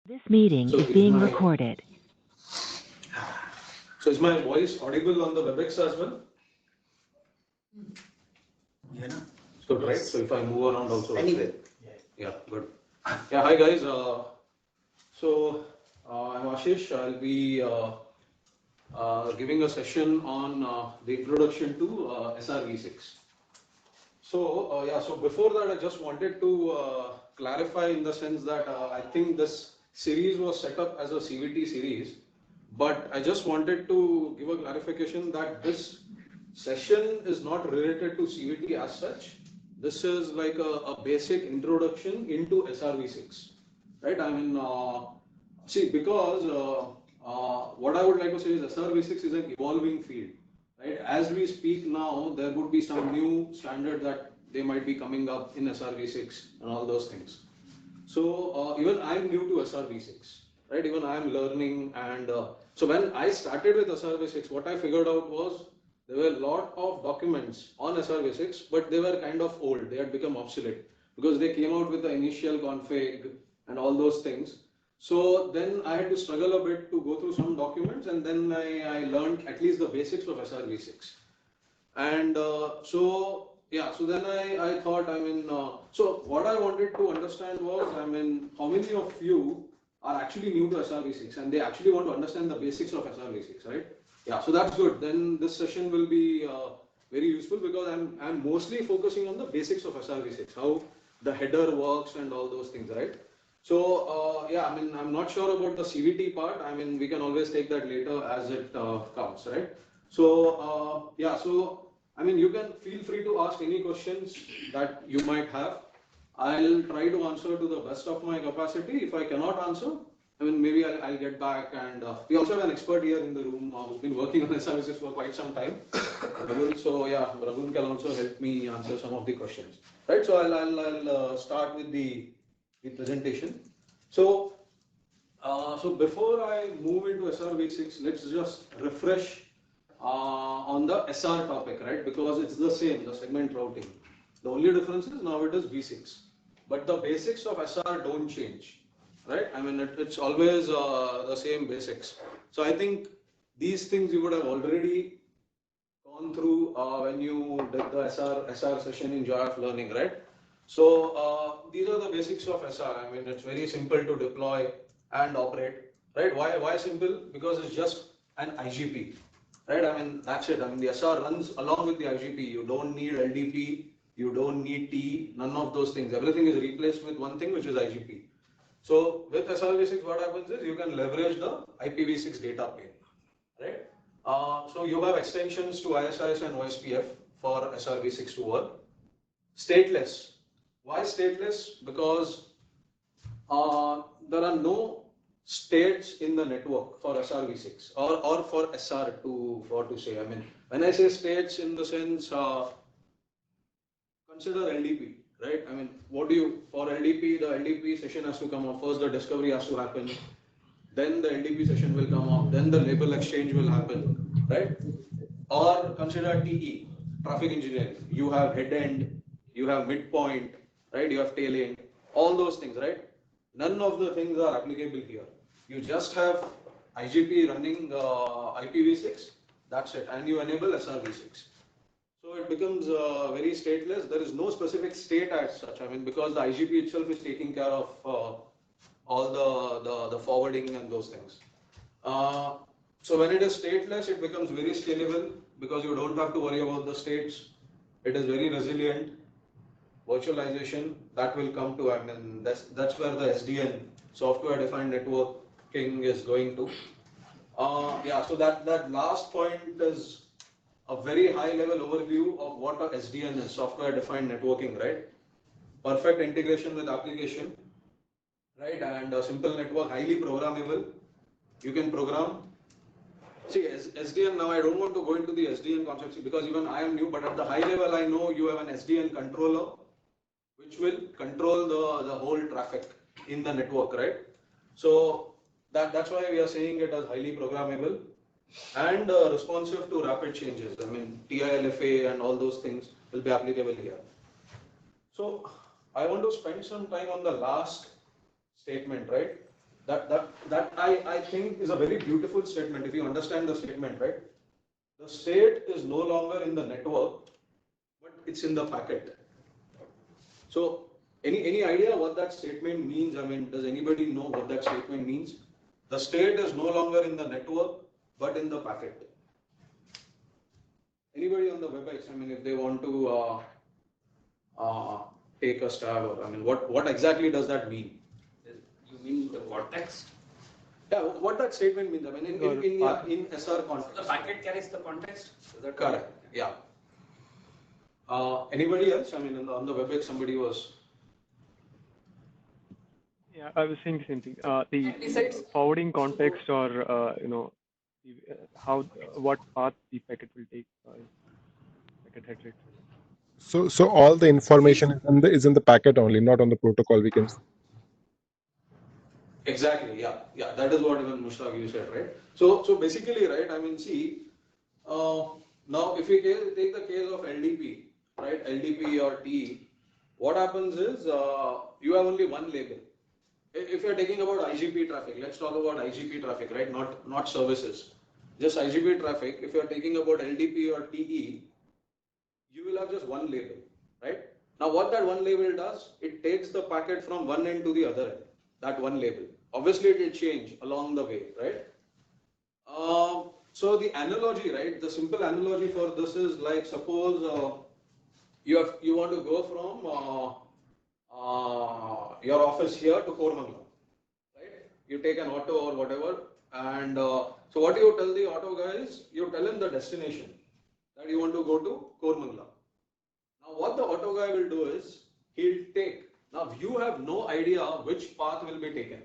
This meeting So is is being my recorded. so is my voice audible on the WebEx as well? Yeah, no? It's good, right? So if I move around also. Anyway, Yeah, good. Yeah, hi guys. I'm Ashish. I'll be giving a session on the introduction to SRv6. So before that, I just wanted to clarify in the sense that I think this series was set up as a CVT series, but I just wanted to give a clarification that this session is not related to CVT as such. This is like a basic introduction into SRv6, right? See, because what I would like to say is SRv6 is an evolving field, right? As we speak now, there would be some new standard that they might be coming up in SRv6 and all those things. So even I'm new to SRv6, right? Even I'm learning, and so when I started with SRv6, what I figured out was there were a lot of documents on SRv6, but they were kind of old. They had become obsolete because they came out with the initial config and all those things. So then I had to struggle a bit to go through some documents, and then I learned at least the basics of SRv6. And so then I thought, so what I wanted to understand was, how many of you are actually new to SRv6 and they actually want to understand the basics of SRv6, right? Yeah, so that's good. Then this session will be very useful because I'm mostly focusing on the basics of SRv6, how the header works and all those things, right? So I'm not sure about the CVT part. We can always take that later as it comes, right? So you can feel free to ask any questions that you might have. I'll try to answer to the best of my capacity. If I cannot answer, maybe I'll get back. And we also have an expert here in the room who's been working on this services for quite some time. Raghu. So yeah, Raghu can also help me answer some of the questions. Right. So I'll start with the presentation. So before I move into SR-V6, let's just refresh on the SR topic, right? Because it's the same, the segment routing. The only difference is now it is V6, but the basics of SR don't change, right? It's always the same basics. So I think these things you would have already gone through when you did the SR session in Joy of Learning, right? So these are the basics of SR. It's very simple to deploy and operate, right? Why simple? Because it's just an IGP, right? That's it. The SR runs along with the IGP. You don't need LDP, you don't need T, none of those things. Everything is replaced with one thing, which is IGP. So with SRv6, what happens is you can leverage the IPv6 data plane, right? So you have extensions to ISIS and OSPF for SRv6 to work. Stateless. Why stateless? Because there are no states in the network for SRv6 or for SR to say. When I say states in the sense, consider LDP, right? What do you, for LDP, the LDP session has to come up. First, the discovery has to happen. Then the LDP session will come up. Then the label exchange will happen, right? Or consider TE, traffic engineering. You have head end, you have midpoint, right? You have tail end, all those things, right? None of the things are applicable here. You just have IGP running IPv6, that's it, and you enable SRv6. So it becomes very stateless. There is no specific state as such. Because the IGP itself is taking care of all the forwarding and those things. Uh, so when it is stateless, it becomes very scalable because you don't have to worry about the states. It is very resilient. Virtualization that will come to. That's where the SDN, software defined networking, is going to. So that last point is a very high level overview of what a SDN is, software defined networking, right? Perfect integration with application, right? And a simple network, highly programmable. You can program. See, SDN, now I don't want to go into the SDN concepts because even I am new, but at the high level, I know you have an SDN controller which will control the whole traffic in the network, right? So that's why we are saying it as highly programmable and responsive to rapid changes. TILFA and all those things will be applicable here. So I want to spend some time on the last statement, right? That I think is a very beautiful statement. If you understand the statement, right? The state is no longer in the network, but it's in the packet. So, any idea what that statement means? I mean, does anybody know what that statement means? The state is no longer in the network, but in the packet. Anybody on the WebEx? I mean, if they want to uh, take a stab, or I mean, what exactly does that mean? You mean the context? Yeah, what that statement means. I mean, in SR context. The packet carries the context. Is that correct? Yeah. Anybody else? I mean, on the WebEx, somebody was. Yeah, I was saying the same thing. The Besides, forwarding context, or how what path the packet will take, packet header itself. So all the information is in the packet only, not on the protocol. We can. Exactly. Yeah. That is what even Mushtaq you said, right? So basically, right? I mean, see, now if we take the case of LDP, right? LDP or T, what happens is you have only one label. If you're taking about IGP traffic, let's talk about IGP traffic, right? Not services, just IGP traffic. If you're taking about LDP or TE, you will have just one label, right? Now, what that one label does, it takes the packet from one end to the other end, that one label. Obviously, it will change along the way, right? So the analogy, right? The simple analogy for this is like, suppose you want to go from your office here to Koramangala, right? You take an auto or whatever, and so what you tell the auto guy is, you tell him the destination that you want to go to Koramangala. Now, what the auto guy will do is, he'll take, now you have no idea which path will be taken.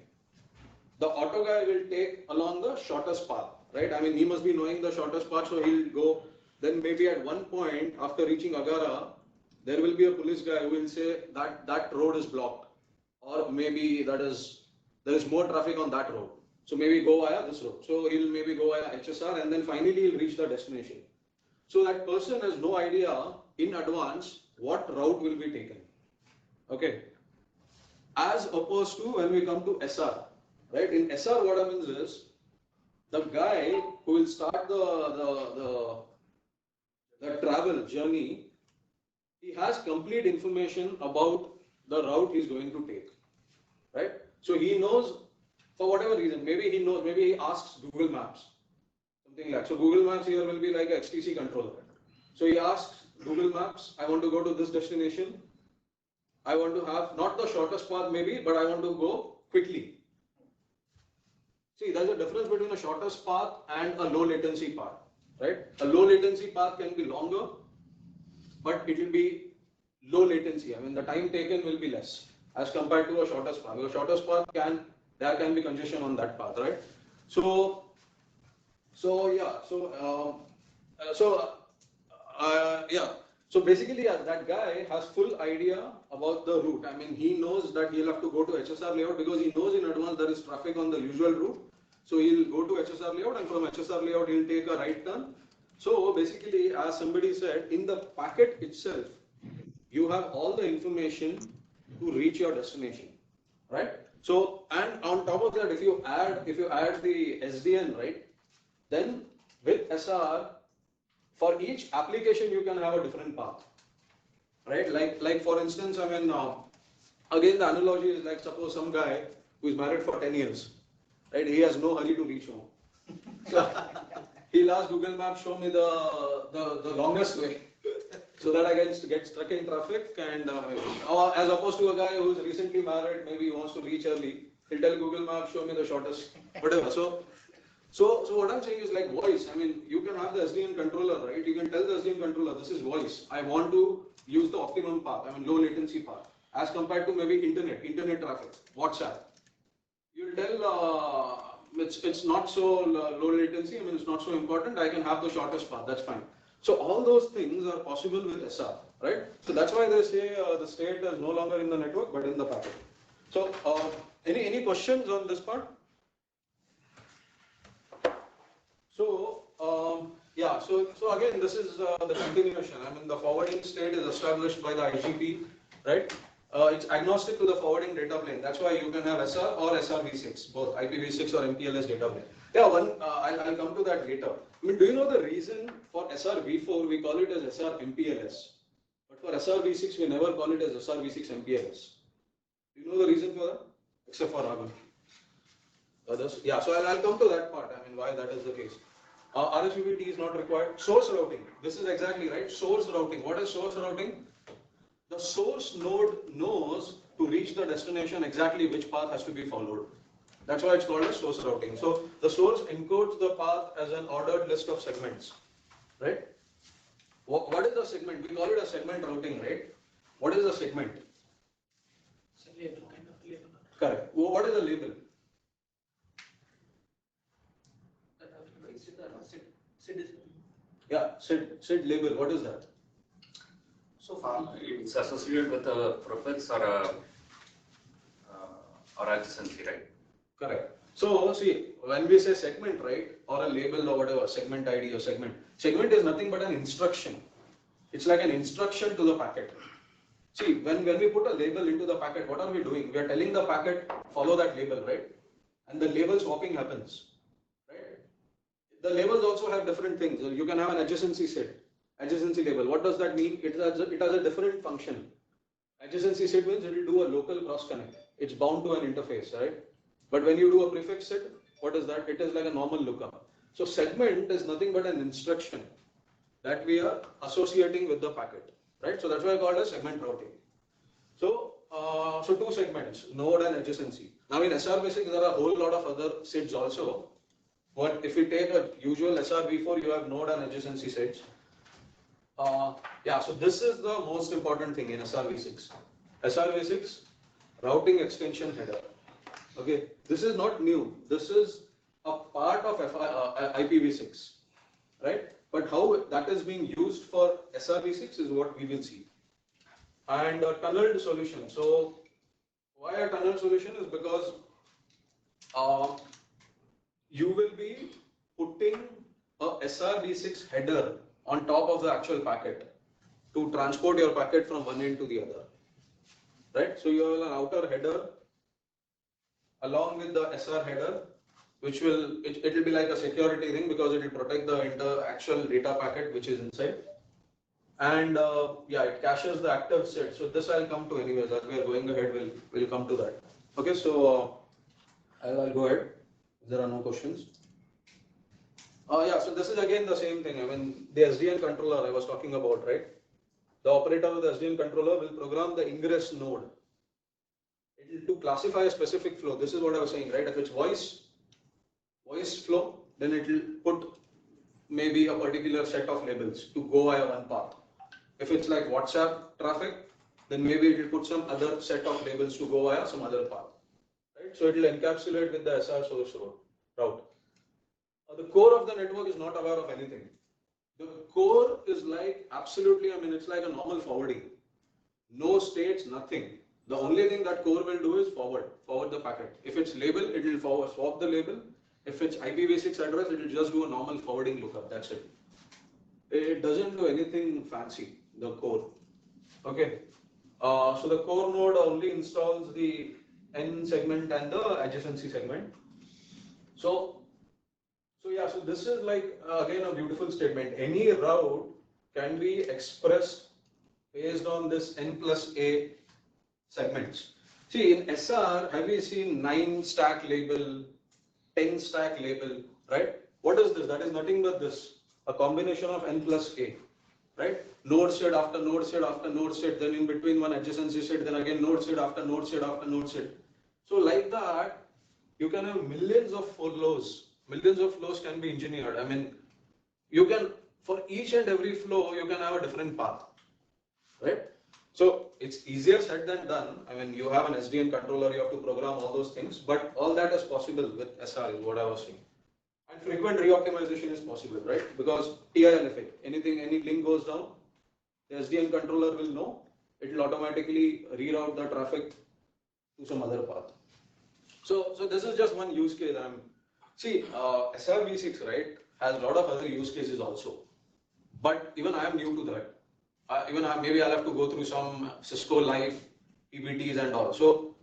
The auto guy will take along the shortest path, right? I mean, he must be knowing the shortest path, so he'll go, then maybe at one point, after reaching Agara, there will be a police guy who will say that that road is blocked, or maybe there is more traffic on that road. So maybe go via this road. So he'll maybe go via HSR, and then finally he'll reach the destination. So that person has no idea in advance what route will be taken. Okay. As opposed to when we come to SR, right? In SR, what happens is, the guy who will start the travel journey, he has complete information about the route he's going to take, right? So he knows, for whatever reason, maybe he knows, maybe he asks Google Maps, something like, so Google Maps here will be like a HTC controller. So he asks Google Maps, I want to go to this destination. I want to have not the shortest path maybe, but I want to go quickly. See, there's a difference between a shortest path and a low latency path, right? A low latency path can be longer, but it will be low latency. I mean, the time taken will be less as compared to a shortest path. Because shortest path there can be congestion on that path, right? So yeah. So basically, that guy has full idea about the route. I mean, he knows that he'll have to go to HSR layout because he knows in advance there is traffic on the usual route. So he'll go to HSR layout, and from HSR layout he'll take a right turn. So basically, as somebody said, in the packet itself, you have all the information to reach your destination, right? So, and on top of that, if you add the SDN, right, then with SR, for each application you can have a different path, right? Like for instance, I mean, again the analogy is like, suppose some guy who is married for 10 years, right? He has no hurry to reach home. So he'll ask Google Maps, show me the longest way, so that I can get stuck in traffic, and or as opposed to a guy who's recently married, maybe he wants to reach early, he'll tell Google Maps, show me the shortest, whatever. So what I'm saying is like voice. I mean, you can have the SDN controller, right? You can tell the SDN controller, this is voice. I want to use the optimum path, I mean low latency path, as compared to maybe internet traffic, WhatsApp. You'll tell it's not so low latency, I mean it's not so important, I can have the shortest path, that's fine. So all those things are possible with SR, right? So that's why they say the state is no longer in the network but in the packet. So any questions on this part? So yeah, so again, this is the continuation. I mean, the forwarding state is established by the IGP, right? It's agnostic to the forwarding data plane. That's why you can have SR or SRv6, both IPv6 or MPLS data plane. Yeah, I'll come to that later. I mean, do you know the reason for SRv4 we call it as SR MPLS, but for SRv6 we never call it as SRv6 MPLS? Do you know the reason for that? Except for Raghav. Others? Yeah, so I'll come to that part. I mean, why that is the case. RSVPT is not required. Source routing. This is exactly right. Source routing. What is source routing? The source node knows to reach the destination exactly which path has to be followed. That's why it's called a source routing. So the source encodes the path as an ordered list of segments, right? What is a segment? We call it a segment routing, right? What is a segment? It's a label, kind of label. Correct. What is a label? SID is. Yeah, SID label. What is that? So far, it's associated with a prefix or a or adjacency, right? Correct. So see, when we say segment, right, or a label or whatever, segment ID or segment is nothing but an instruction. It's like an instruction to the packet. See, when we put a label into the packet, what are we doing? We are telling the packet, follow that label, right? And the label swapping happens, right? The labels also have different things. You can have an adjacency set, adjacency label. What does that mean? It has a different function. Adjacency set means it will do a local cross connect. It's bound to an interface, right? But when you do a prefix set, what is that? It is like a normal lookup. So segment is nothing but an instruction that we are associating with the packet, right? So that's why I call it as segment routing. So, so two segments, node and adjacency. Now in SRv6, there are a whole lot of other SIDs also. But if we take a usual SRv4, you have node and adjacency SIDs. Yeah, so this is the most important thing in SRv6. SRv6, routing extension header. Okay, this is not new. This is a part of IPv6, right? But how that is being used for SRv6 is what we will see. And a tunneled solution. So why a tunnel solution is because you will be putting a SRv6 header on top of the actual packet to transport your packet from one end to the other, right? So you have an outer header along with the SR header, which will, it will be like a security ring because it will protect the actual data packet which is inside. And yeah, it caches the active set. So this I'll come to anyways. As we are going ahead, we'll come to that. Okay, so I'll go ahead. If there are no questions. Yeah, so this is again the same thing. I mean, the SDN controller I was talking about, right? The operator of the SDN controller will program the ingress node. It will to classify a specific flow. This is what I was saying, right? If it's voice flow, then it will put maybe a particular set of labels to go via one path. If it's like WhatsApp traffic, then maybe it will put some other set of labels to go via some other path, right? So it will encapsulate with the SR source route. The core of the network is not aware of anything. The core is like absolutely, I mean, it's like a normal forwarding. No states, nothing. The only thing that core will do is forward the packet. If it's label, it will swap the label. If it's IPv6 address, it will just do a normal forwarding lookup. That's it. It doesn't do anything fancy, the core. Okay. So the core node only installs the N segment and the adjacency segment. So yeah, so this is like again a beautiful statement. Any route can be expressed based on this N plus A segments. See, in SR, have you seen 9 stack label, 10 stack label, right? What is this? That is nothing but this, a combination of N plus A, right? Node set after node set after node set, then in between one adjacency set, then again node set after node set after node set. So like that, you can have millions of flows. Millions of flows can be engineered. I mean, you can, for each and every flow, you can have a different path, right? So it's easier said than done. I mean, you have an SDN controller, you have to program all those things, but all that is possible with SR is what I was saying. And frequent reoptimization is possible, right? Because TIL effect, any link goes down, the SDN controller will know, it will automatically reroute the traffic to some other path. So this is just one use case. See, SRv6, right, has a lot of other use cases also. But even I am new to that. Maybe I'll have to go through some Cisco Live PBTs and all. So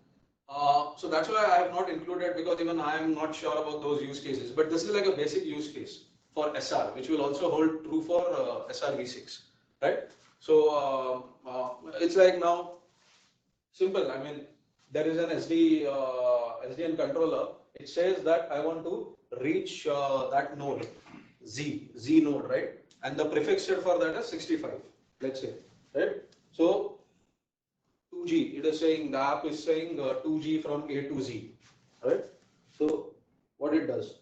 that's why I have not included, because even I am not sure about those use cases. But this is like a basic use case for SR, which will also hold true for SRv6, right? So it's like now simple. I mean, there is an SDN controller. It says that I want to reach that node, Z node, right? And the prefix set for that is 65, let's say, right? So 2G, it is saying, the app is saying 2G from A to Z, right? So what it does.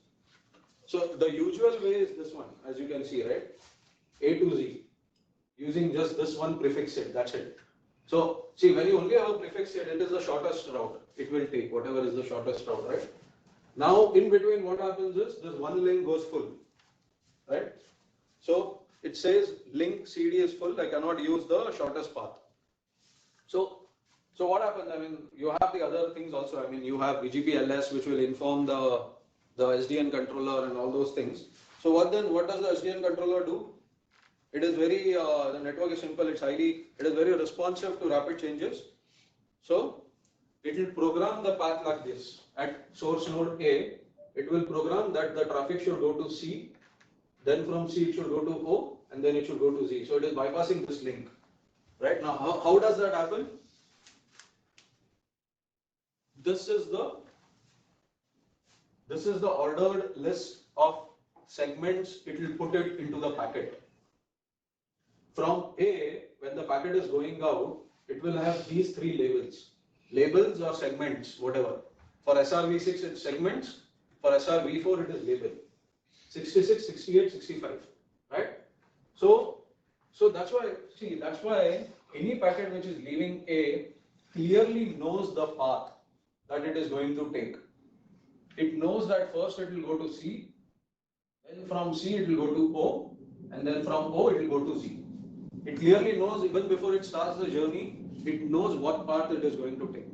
So the usual way is this one, as you can see, right? A to Z, using just this one prefix set, that's it. So see, when you only have a prefix set, it is the shortest route. It will take whatever is the shortest route, right? Now in between, what happens is this one link goes full, right? So it says link CD is full, I cannot use the shortest path. So what happens? I mean, you have the other things also. I mean, you have BGP-LS, which will inform the SDN controller and all those things. So what does the SDN controller do? It is very, the network is simple, it is very responsive to rapid changes. So it will program the path like this. At source node A, it will program that the traffic should go to C, then from C it should go to O, and then it should go to Z. So it is bypassing this link. Right now, how does that happen? This is the ordered list of segments it will put it into the packet. From A, when the packet is going out, it will have these three labels or segments, whatever. For SRv6 it's segments, for SRv4 it is label. 66, 68, 65, right? So that's why any packet which is leaving A clearly knows the path that it is going to take. It knows that first it will go to C, then from C it will go to O, and then from O it will go to Z. It clearly knows, even before it starts the journey, it knows what path it is going to take,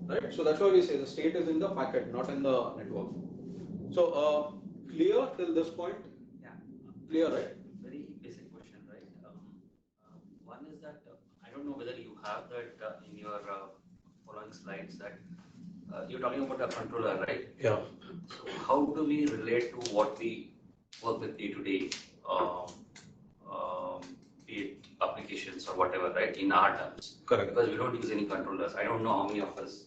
right? So that's why we say the state is in the packet, not in the network. So clear till this point? Yeah. Clear, right? Very basic question, right? One is that I don't know whether you have that in your following slides, that you're talking about a controller, right? Yeah. So how do we relate to what we work with day to day, be it applications or whatever, right? In our terms, Correct. because we don't use any controllers. I don't know how many of us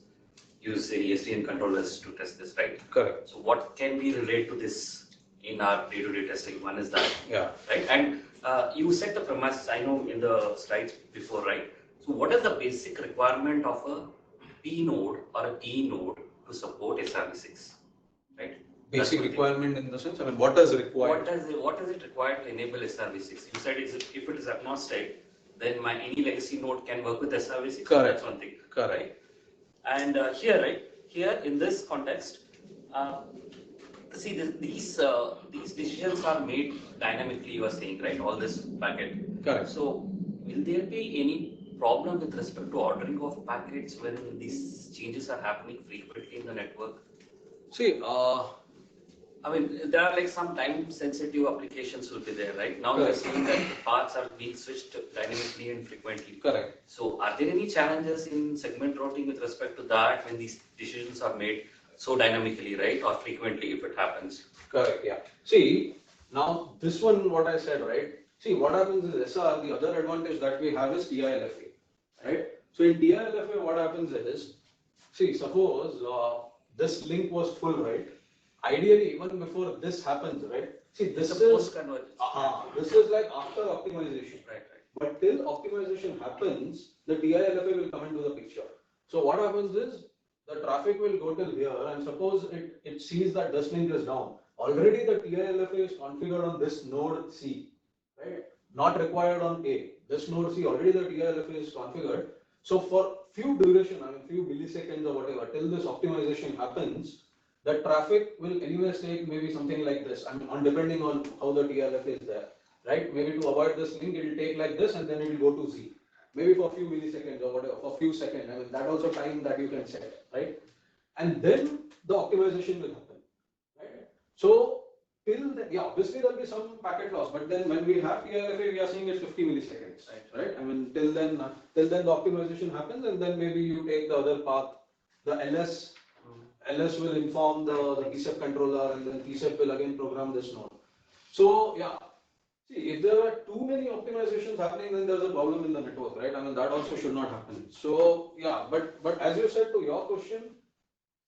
use any SDN controllers to test this, right? Correct. So what can we relate to this in our day-to-day testing? One is that, Yeah. right? And you set the premise, I know in the slides before, right? So what is the basic requirement of a P node or a E node to support SRv6, right? Basic requirement in the sense, I mean, what does required? What is it required to enable SRv6? You said if it is agnostic, then my any legacy node can work with SRv6. Correct. That's one thing. Correct. Right? And here in this context, see these decisions are made dynamically. You are saying, right? All this packet. Correct. So will there be any problem with respect to ordering of packets when these changes are happening frequently in the network? See, I mean, there are like some time-sensitive applications will be there, right? Now you're Correct. saying that the paths are being switched dynamically and frequently. correct. So are there any challenges in segment routing with respect to that when these decisions are made so dynamically, right? Or frequently if it happens? Correct, yeah. See, now this one, what I said, right? See, what happens is SR, the other advantage that we have is TILFA, right? So in TILFA, what happens is, see, suppose this link was full, right? Ideally, even before this happens, right? See, this It's a is, post-convergence. this is like after optimization. Right. But till optimization happens, the TILFA will come into the picture. So what happens is, the traffic will go till here, and suppose it sees that this link is down. Already the TILFA is configured on this node C, right? Not required on A. This node C, already the TILFA is configured. So for few duration, I mean few milliseconds or whatever, till this optimization happens, the traffic will anyways take maybe something like this. I mean, depending on how the TILFA is there, right? Maybe to avoid this link, it will take like this, and then it will go to Z. Maybe for a few milliseconds or whatever, for a few seconds. I mean, that also time that you can set, right? And then the optimization will happen, right? So till then, yeah, obviously there'll be some packet loss, but then when we have PLFA, we are seeing it's 50 milliseconds, right? I mean, till then the optimization happens, and then maybe you take the other path. The LS will inform the PCEP controller, and then PCEP will again program this node. So yeah, see, if there are too many optimizations happening, then there's a problem in the network, right? I mean, that also should not happen. So yeah, but as you said to your question,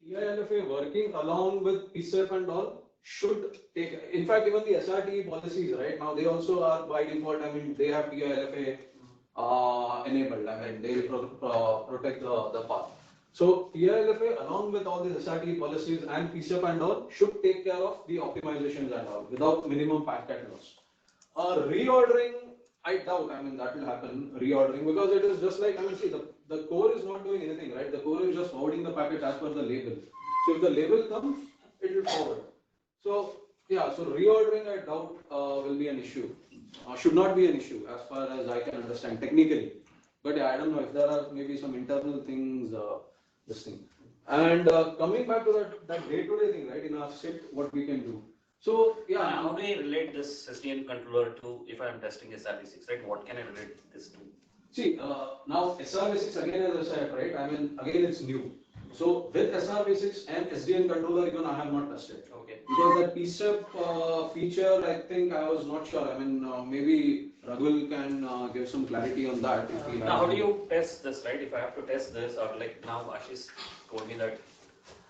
TILFA working along with PCEP and all should take, in fact, even the SRTE policies, right now, they also are by default, I mean, they have TILFA enabled, I mean, they protect the path. So TILFA, along with all these SRTE policies and PCEP and all, should take care of the optimizations and all without minimum packet loss. Reordering, I doubt, I mean, that will happen, reordering, because it is just like, I mean, see, the core is not doing anything, right? The core is just forwarding the packet as per the label. So if the label comes, it will forward. So, yeah, so reordering, I doubt, will be an issue. Should not be an issue as far as I can understand technically. But yeah, I don't know if there are maybe some internal things, this thing. And coming back to that day-to-day thing, right, in our SIT, what we can do. So, yeah. How do I relate this SDN controller to if I'm testing SRv6, right? What can I relate this to? See, now SRv6 again, as I said, right? I mean, again, it's new. So with SRv6 and SDN controller, even I have not tested. Okay. Because that PCEP feature, I think I was not sure. I mean, maybe Ragul can give some clarity on that. If he Now, how do you test this, right? If I have to test this, or like now Ashish told me that,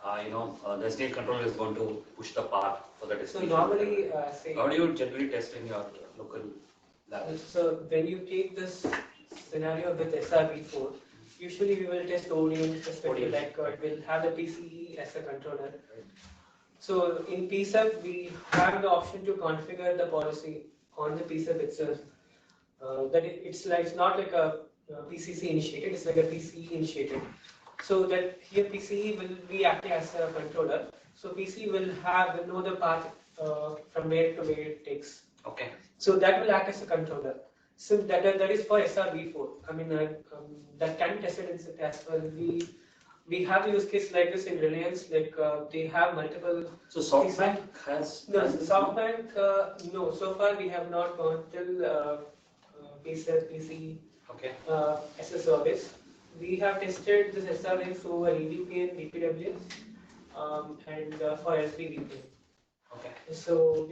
the SDN controller is going to push the path for the So destination. normally, say, How do you generally test in your local lab? so when you take this scenario with SRv4, usually we will test ODM perspective, like we'll have the PCE as a controller. So in PCEP, we have the option to configure the policy on the PCEP itself. It's not like a PCC initiated, it's like a PCE initiated. So that here PCE will be acting as a controller. So PCE will know the path from where to where it takes. Okay. So that will act as a controller. So that is for SRv4. I mean, that can be tested in SIT as well. We have use case like this in Reliance, like they have multiple. So SoftBank has. No, SoftBank, no. So far we have not gone till PCE Okay. as a service. We have tested this SRv over EVPN, VPWS, and for L3 VPN. Okay. So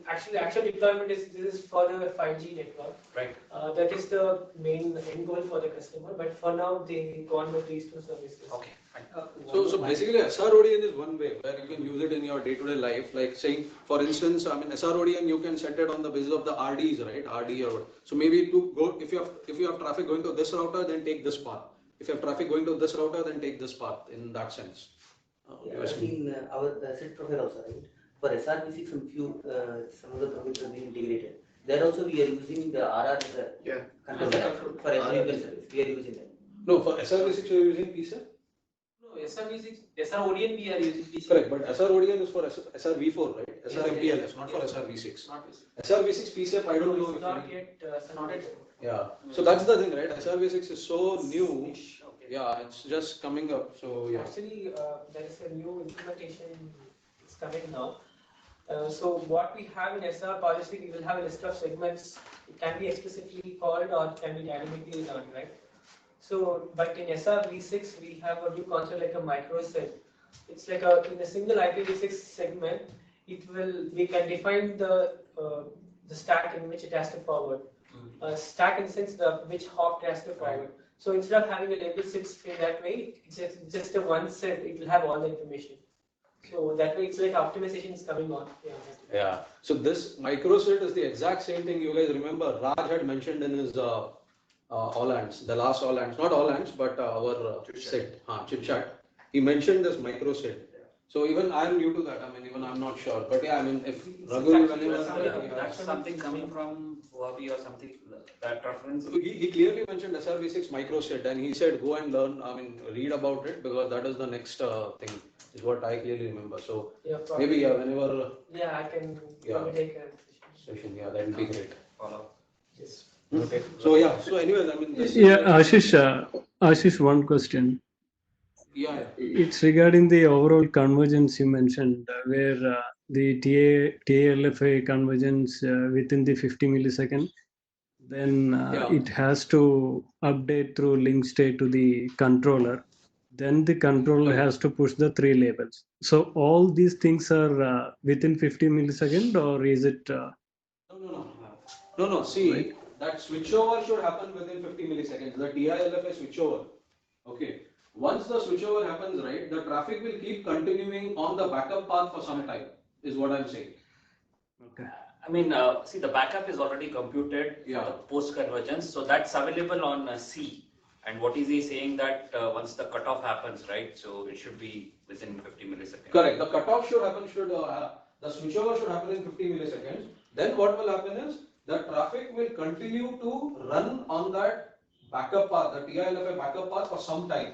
actual deployment is for the 5G network. Right. That is the main end goal for the customer. But for now, they gone with these two services. Okay. Fine. So basically, SRODN is one way where you can use it in your day-to-day life. Like saying, for instance, I mean, SRODN you can set it on the basis of the RDs, right? RD or so maybe to go if you have traffic going to this router, then take this path. If you have traffic going to this router, then take this path. In that sense. In our SIT profile also, right? For SRv6, some of the profits have been integrated. There also we are using the RR controller for SRv service. We are using that. No, for SRv6 you are using PCEP? No, SRv6, SRODN we are using PCEP. Correct, but SRODN is for SRv4, right? SRMPLS, not for SRv6. Not SRv6 PCEP, I don't know. It's not yet supported. Yeah, so that's the thing, right? SRv6 is so new. Okay. Yeah, it's just coming up. So yeah. Actually, there is a new implementation. It's coming now. So what we have in SR policy, we will have a list of segments. It can be explicitly called or it can be dynamically done, right? So, but in SRv6, we have a new concept like a microset. It's like in a single IPv6 segment, we can define the stack in which it has to forward. Stack in the sense which hop it has to forward. So instead of having a label 6 in that way, it's just a one set, it will have all the information. So that way it's like optimization is coming on. Yeah. So this microset is the exact same thing you guys remember Raj had mentioned in his all hands, the last all hands, not all hands, but our set, chit chat. He mentioned this microset. So even I am new to that. I mean, even I'm not sure. But yeah, I mean, if Raghu, That's something coming from Huawei or something, that reference. He clearly mentioned SRv6 microset and he said go and learn, I mean, read about it because that is the next thing, is what I clearly remember. So maybe whenever. Yeah, I can take a session. Yeah, that will be great. Follow. Yes. Okay. So yeah, so anyways, I mean. Ashish, one question. Yeah. It's regarding the overall convergence you mentioned, where the TALFA convergence within the 50 millisecond, then it has to update through link state to the controller. Then the controller has to push the 3 labels. So all these things are within 50 millisecond, or is it? No. See, that switchover should happen within 50 milliseconds. The TILFA switchover. Okay. Once the switchover happens, right, the traffic will keep continuing on the backup path for some time, is what I'm saying. Okay. I mean, see, the backup is already computed for the post convergence, so that's available on C. And what is he saying that once the cutoff happens, right? So it should be within 50 milliseconds. Correct. The cutoff should happen. The switchover should happen in 50 milliseconds. Then what will happen is the traffic will continue to run on that backup path, the TILFA backup path for some time.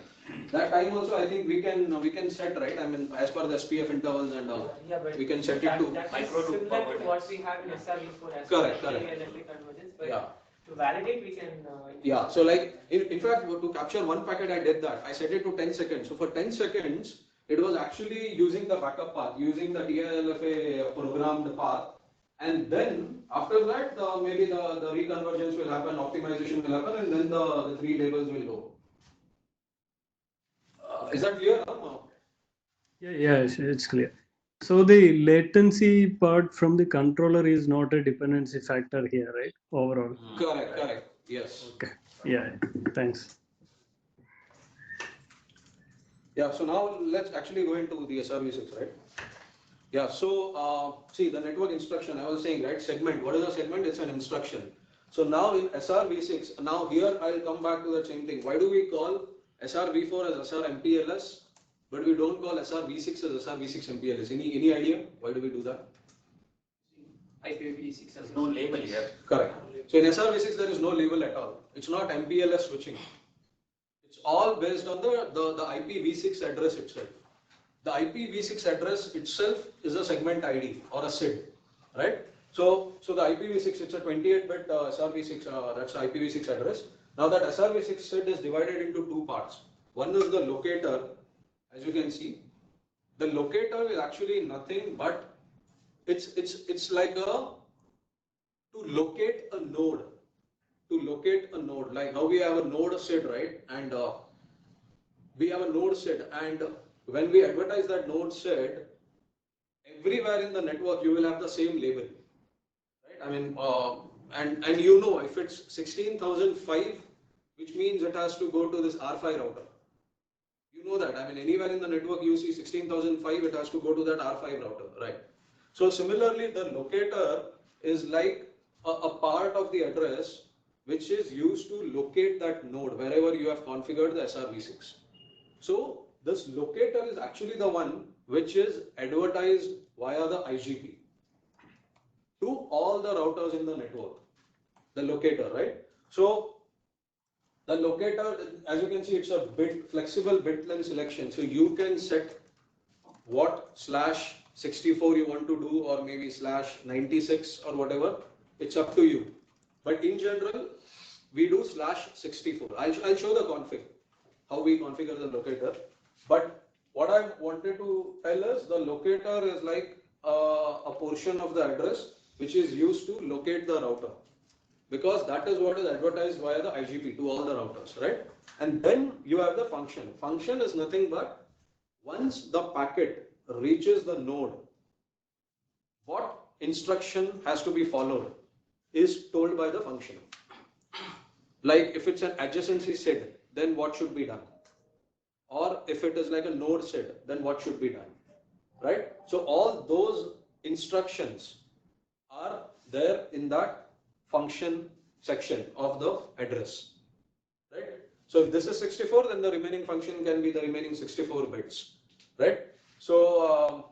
That time also, I think we can set, right? I mean, as per the SPF intervals and all, we can set it to micro to similar to what we have in SRv4 as correct. TILFA convergence, but to validate we can. So like in fact, to capture one packet, I did that. I set it to 10 seconds. So for 10 seconds, it was actually using the backup path, using the TILFA programmed path. And then after that, maybe the reconvergence will happen, optimization will happen, and then the 3 labels will go. Is that clear? Yeah, it's clear. So the latency part from the controller is not a dependency factor here, right? Overall. Correct. Yes. Okay. Yeah. Thanks. Yeah. So now let's actually go into the SRv6, right? Yeah. So see the network instruction. I was saying, right? Segment. What is a segment? It's an instruction. So now in SRv6, now here I'll come back to the same thing. Why do we call SRv4 as SRMPLS, but we don't call SRv6 as SRv6 MPLS? Any idea? Why do we do that? IPv6 has no label here. Correct. So in SRv6 there is no label at all. It's not MPLS switching. It's all based on the IPv6 address itself. The IPv6 address itself is a segment ID or a SID, right? So the IPv6, it's a 28-bit SRv6, that's the IPv6 address. Now that SRv6 SID is divided into 2 parts. One is the locator, as you can see. The locator is actually nothing but it's like to locate a node. To locate a node, like how we have a node SID, right? And we have a node SID, and when we advertise that node SID, everywhere in the network you will have the same label, right? I mean, and you know, if it's 16,005, which means it has to go to this R5 router. You know that. I mean, anywhere in the network you see 16,005, it has to go to that R5 router, right? So similarly, the locator is like a part of the address which is used to locate that node wherever you have configured the SRv6. So this locator is actually the one which is advertised via the IGP to all the routers in the network. The locator, right? So the locator, as you can see, it's a flexible bit length selection. So you can set what /64 you want to do, or maybe /96 or whatever. It's up to you. But in general, we do /64. I'll show the config, how we configure the locator. But what I wanted to tell is the locator is like a portion of the address which is used to locate the router, because that is what is advertised via the IGP to all the routers, right? And then you have the function. Function is nothing but once the packet reaches the node, what instruction has to be followed is told by the function. Like if it's an adjacency SID, then what should be done? Or if it is like a node SID, then what should be done, right? So all those instructions are there in that function section of the address, right? So if this is 64, then the remaining function can be the remaining 64 bits, right? So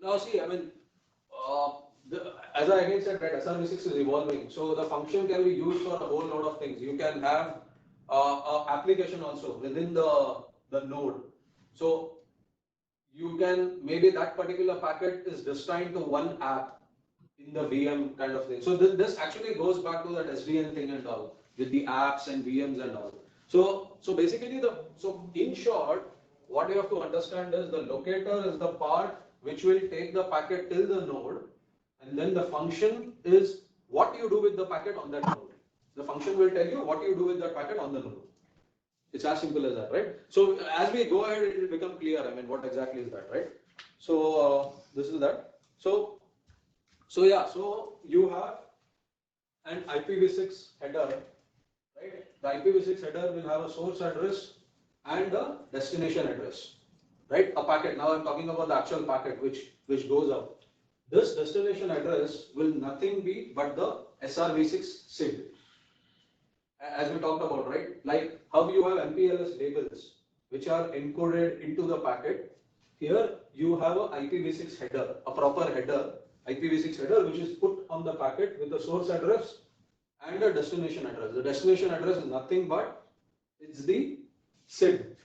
now see, I mean, as I again said, right, SRv6 is evolving. So the function can be used for a whole lot of things. You can have an application also within the node. So you can, maybe that particular packet is destined to one app in the VM kind of thing. So this actually goes back to that SDN thing and all, with the apps and VMs and all. So basically so in short, what you have to understand is the locator is the part which will take the packet till the node, and then the function is what you do with the packet on that node. The function will tell you what you do with that packet on the node. It's as simple as that, right? So as we go ahead, it will become clear. I mean, what exactly is that, right? So this is that. So yeah, so you have an IPv6 header, right? The IPv6 header will have a source address and a destination address, right? A packet. Now I'm talking about the actual packet which goes out. This destination address will nothing be but the SRv6 SID. As we talked about, right? Like how you have MPLS labels which are encoded into the packet. Here you have a IPv6 header, a proper header, IPv6 header, which is put on the packet with the source address and a destination address. The destination address is nothing but it's the SID,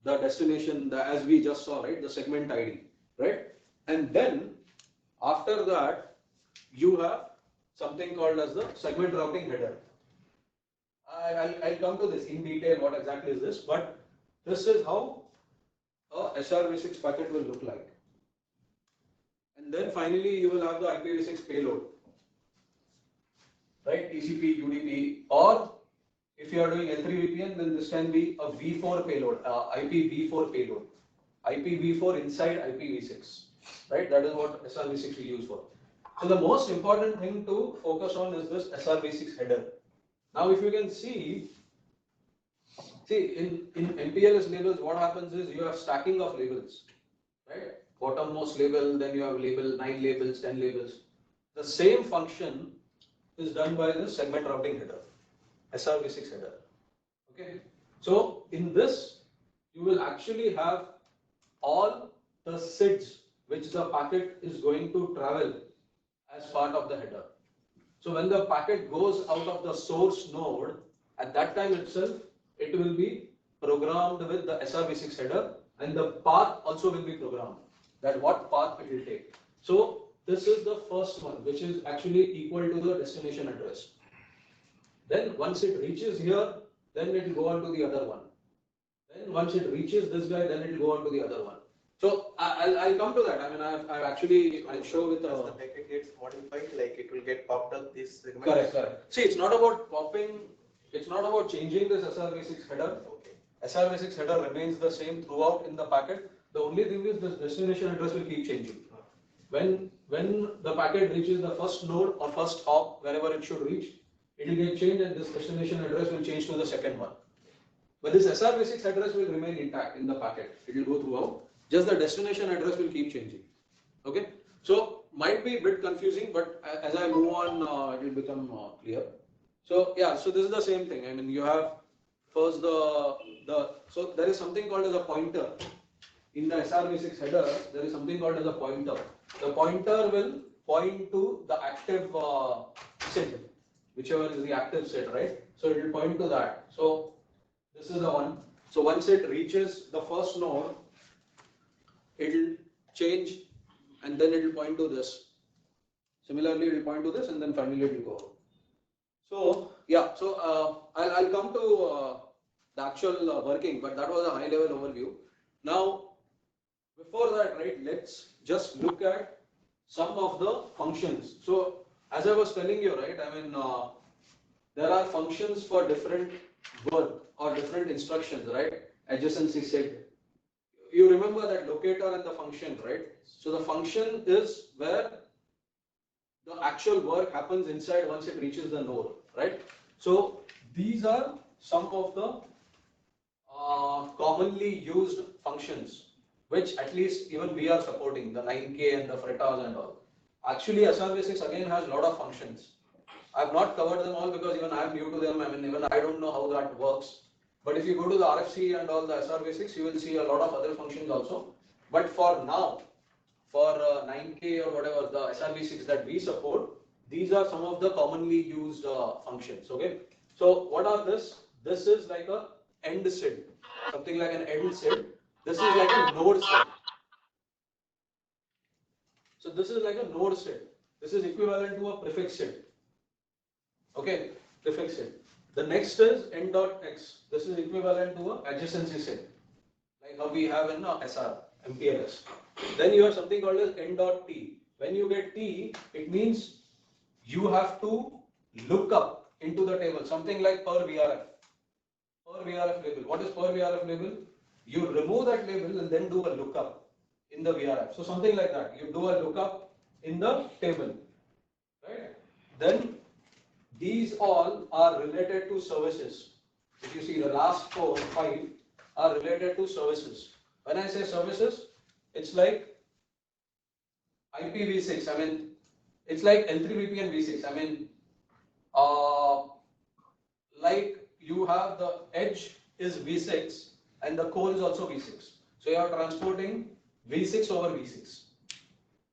the destination, as we just saw, right? The segment ID, right? And then after that, you have something called as the segment routing header. I'll come to this in detail, what exactly is this, but this is how a SRv6 packet will look like. And then finally, you will have the IPv6 payload, right? TCP, UDP, or if you are doing L3 VPN, then this can be a V4 payload, IPv4 payload, IPv4 inside IPv6, right? That is what SRv6 we use for. So the most important thing to focus on is this SRv6 header. Now, if you can see in MPLS labels, what happens is you have stacking of labels, right? Bottommost label, then you have label 9 labels, 10 labels. The same function is done by the segment routing header, SRv6 header. Okay. So in this, you will actually have all the SIDs which the packet is going to travel as part of the header. So when the packet goes out of the source node, at that time itself, it will be programmed with the SRv6 header, and the path also will be programmed, that what path it will take. So this is the first one, which is actually equal to the destination address. Then once it reaches here, then it will go on to the other one. Then once it reaches this guy, then it will go on to the other one. So I'll come to that. I mean, I'll show with the packet gets modified, like it will get popped up this segment. Correct. See, it's not about popping. It's not about changing this SRv6 header. Okay. SRv6 header remains the same throughout in the packet. The only thing is the destination address will keep changing. When the packet reaches the first node or first hop, wherever it should reach, it will get changed, and this destination address will change to the second one. But this SRv6 address will remain intact in the packet. It will go throughout. Just the destination address will keep changing. Okay. So might be a bit confusing, but as I move on, it will become clear. So yeah, so this is the same thing. I mean, you have first so there is something called as a pointer. In the SRv6 header, there is something called as a pointer. The pointer will point to the active SID, whichever is the active SID, right? So it will point to that. So this is the one. So once it reaches the first node, it will change, and then it will point to this. Similarly, it will point to this, and then finally it will go. So yeah, so I'll come to the actual working, but that was a high level overview. Now, before that, right, let's just look at some of the functions. So as I was telling you, right, I mean, there are functions for different work or different instructions, right? Adjacency SID. You remember that locator and the function, right? So the function is where the actual work happens inside once it reaches the node, right? So these are some of the commonly used functions, which at least even we are supporting, the 9K and the FRETAs and all. Actually, SRv6 again has a lot of functions. I have not covered them all because even I am new to them. I mean, even I don't know how that works. But if you go to the RFC and all the SRv6, you will see a lot of other functions also. But for now, for 9K or whatever, the SRv6 that we support, these are some of the commonly used functions, okay? So what are this? This is like a end SID, something like an end SID. This is like a node SID. So this is like a node SID. This is equivalent to a prefix SID. Okay, prefix SID. The next is n.x. This is equivalent to a adjacency SID, like how we have in SR. MPLS. Then you have something called as n.t. When you get T, it means you have to look up into the table, something like per VRF. Per VRF label. What is per VRF label? You remove that label and then do a lookup in the VRF. So something like that. You do a lookup in the table, right? Then these all are related to services. If you see the last 4, 5 are related to services. When I say services, it's like IPv6. I mean, it's like L3VPN and V6. I mean, like you have the edge is V6 and the core is also V6. So you are transporting V6 over V6,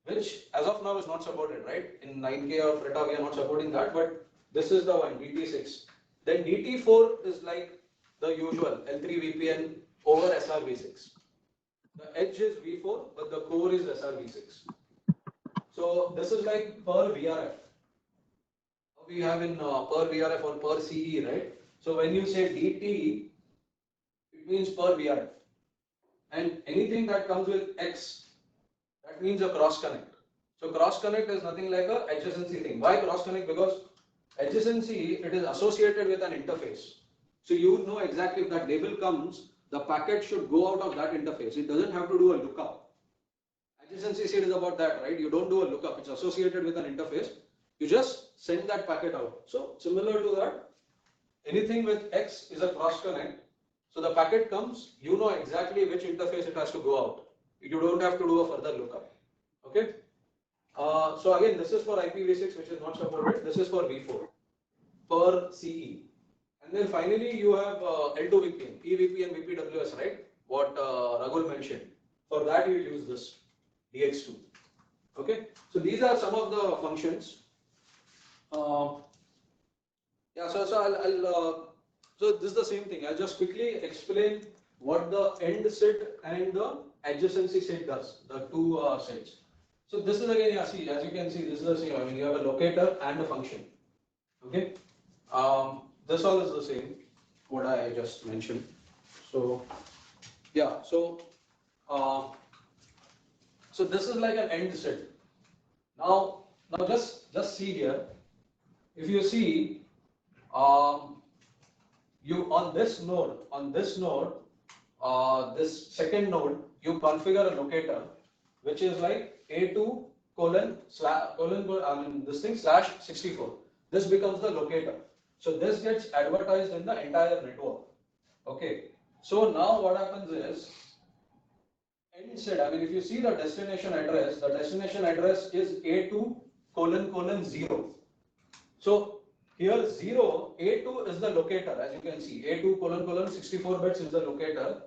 which as of now is not supported, right? In 9K or FRETA, we are not supporting that, but this is the one, DT6. Then DT4 is like the usual L3VPN over SRv6. The edge is V4, but the core is SRv6. So this is like per VRF. We have in per VRF or per CE, right? So when you say DT, it means per VRF. And anything that comes with X, that means a cross connect. So cross connect is nothing like a adjacency thing. Why cross connect? Because adjacency, it is associated with an interface. So you know exactly if that label comes, the packet should go out of that interface. It doesn't have to do a lookup. Adjacency seed is about that, right? You don't do a lookup. It's associated with an interface. You just send that packet out. So similar to that, anything with X is a cross connect. So the packet comes, you know exactly which interface it has to go out. You don't have to do a further lookup. Okay. So again, this is for IPv6, which is not supported. This is for V4 per CE. And then finally, you have L2VPN, EVP and VPWS, right? What Ragul mentioned. For that, you use this DX2. Okay. So these are some of the functions. Yeah. So this is the same thing. I'll just quickly explain what the end SID and the adjacency SID does. The two SIDs. So this is again, as you can see, this is the same. I mean, you have a locator and a function. Okay. This all is the same, what I just mentioned. So, yeah. So this is like an end SID. Now just see here. If you see, you on this node, this second node, you configure a locator, which is like A2 colon this thing /64. This becomes the locator. So this gets advertised in the entire network. Okay. So now what happens is, end SID, I mean, if you see the destination address is A2 colon 0. So here 0, A2 is the locator, as you can see, A2 colon 64 bits is the locator.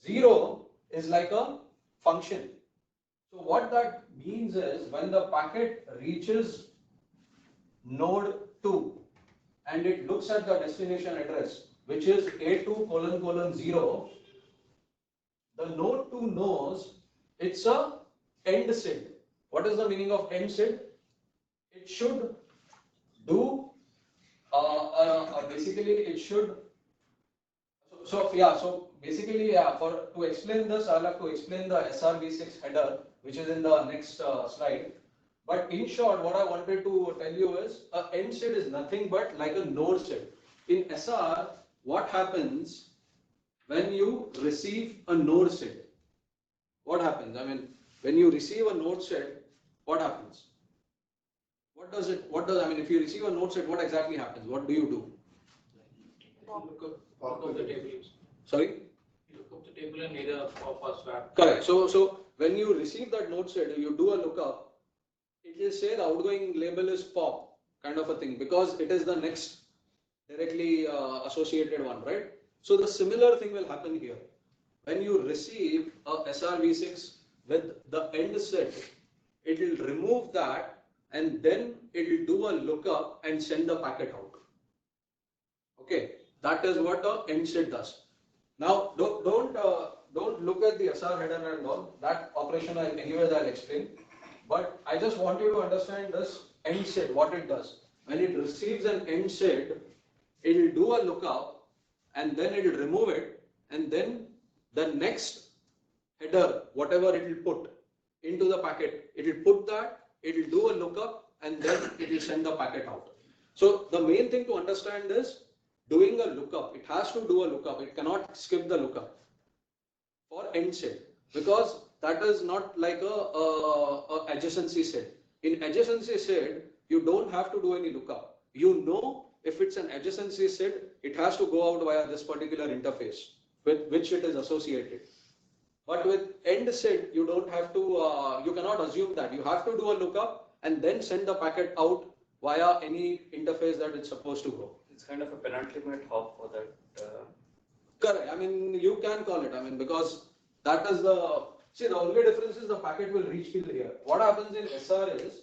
0 is like a function. So what that means is, when the packet reaches node 2 and it looks at the destination address, which is A2 colon 0, the node 2 knows it's a end SID. What is the meaning of end SID? It should do basically it should. So basically, to explain this, I'll have to explain the SRv6 header, which is in the next slide. But in short, what I wanted to tell you is, a end SID is nothing but like a node SID. In SR, what happens when you receive a node SID? What happens? I mean, when you receive a node SID, what happens? I mean, if you receive a node SID, what exactly happens? What do you do? Look up the table. Sorry? You look up the table and either pop or swap. Correct. So when you receive that node SID, you do a lookup. It will say the outgoing label is pop, kind of a thing, because it is the next directly associated one, right? So the similar thing will happen here. When you receive a SRv6 with the end SID, it will remove that and then it will do a lookup and send the packet out. Okay, that is what the end SID does. Now don't look at the SR header and all. That operation anyways I'll explain. But I just want you to understand this end SID, what it does. When it receives an end SID, it will do a lookup and then it will remove it, and then the next header, whatever it will put into the packet, it will put that, it will do a lookup, and then it will send the packet out. So the main thing to understand is doing a lookup. It has to do a lookup. It cannot skip the lookup for end set, because that is not like a adjacency set. In adjacency set, you don't have to do any lookup. You know, if it's an adjacency set, it has to go out via this particular interface with which it is associated. But with end set, you don't have to, you cannot assume that. You have to do a lookup and then send the packet out via any interface that it's supposed to go. It's kind of a penultimate hop for that. Correct. I mean, you can call it. I mean, because that is the, see, the only difference is the packet will reach till here. What happens in SR is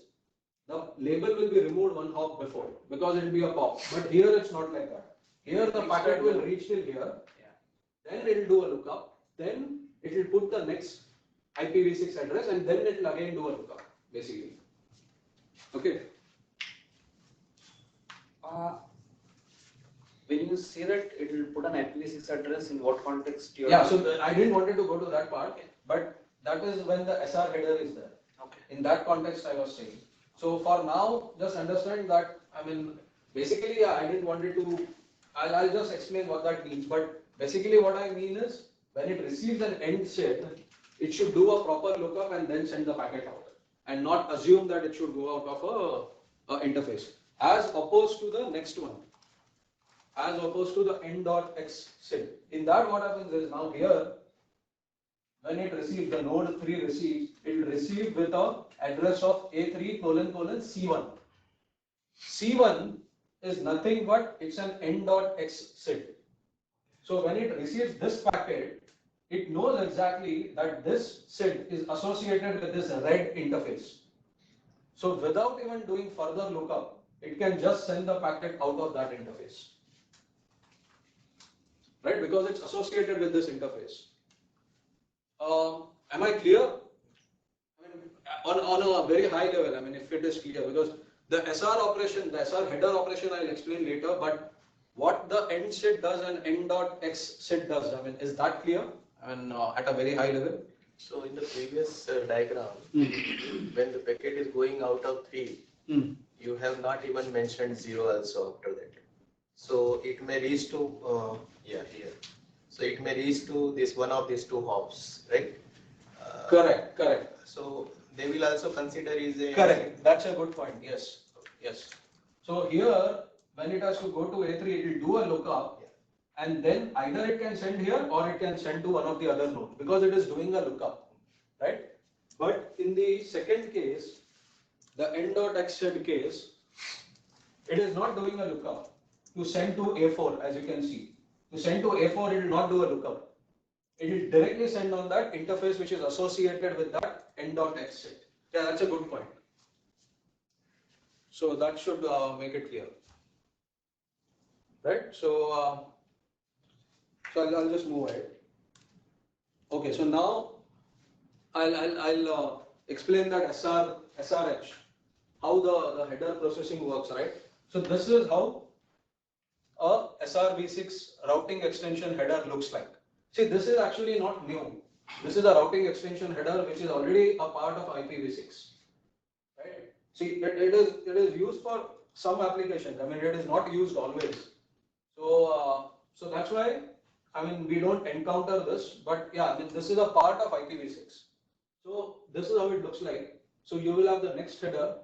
the label will be removed one hop before because it will be a pop. But here it's not like that. Here the packet will reach till here. Then it will do a lookup. Then it will put the next IPv6 address and then it will again do a lookup, basically. Okay. When you say that it will put an IPv6 address, in what context? Yeah, so I didn't wanted to go to that part, but that is when the SR header is there. Okay. In that context, I was saying. So for now, just understand that, I mean, basically, I didn't wanted to, I'll just explain what that means. But basically what I mean is, when it receives an end set, it should do a proper lookup and then send the packet out. And not assume that it should go out of a interface. As opposed to the next one. As opposed to the end.x set. In that, what happens is now here, when it receives, the node 3 receives, it will receive with a address of A3::C1. C1 is nothing but it's an end.x set. So when it receives this packet, it knows exactly that this set is associated with this red interface. So without even doing further lookup, it can just send the packet out of that interface. Right, because it's associated with this interface. Am I clear? I mean, on a very high level, I mean, if it is clear, because the SR operation, the SR header operation, I'll explain later, but what the end set does and end.x set does, I mean, is that clear? I mean, at a very high level? So in the previous diagram, when the packet is going out of 3, you have not even mentioned 0 also after that. So it may reach to, here. So it may reach to this one of these two hops, right? Correct. So they will also consider is a... Correct, that's a good point, yes. So here, when it has to go to A3, it will do a lookup, and then either it can send here or it can send to one of the other nodes, because it is doing a lookup, right? But in the second case, the end.x set case, it is not doing a lookup to send to A4, as you can see. To send to A4, it will not do a lookup. It will directly send on that interface which is associated with that end.x set. Yeah, that's a good point. So that should make it clear. Right? So, I'll just move ahead. Okay, so now I'll explain that SRH, how the header processing works, right? So this is how a SRv6 routing extension header looks like. See, this is actually not new. This is a routing extension header which is already a part of IPv6. Right? See, it is used for some applications. I mean, it is not used always. So that's why, I mean, we don't encounter this, but yeah, I mean, this is a part of IPv6. So this is how it looks like. So you will have the next header.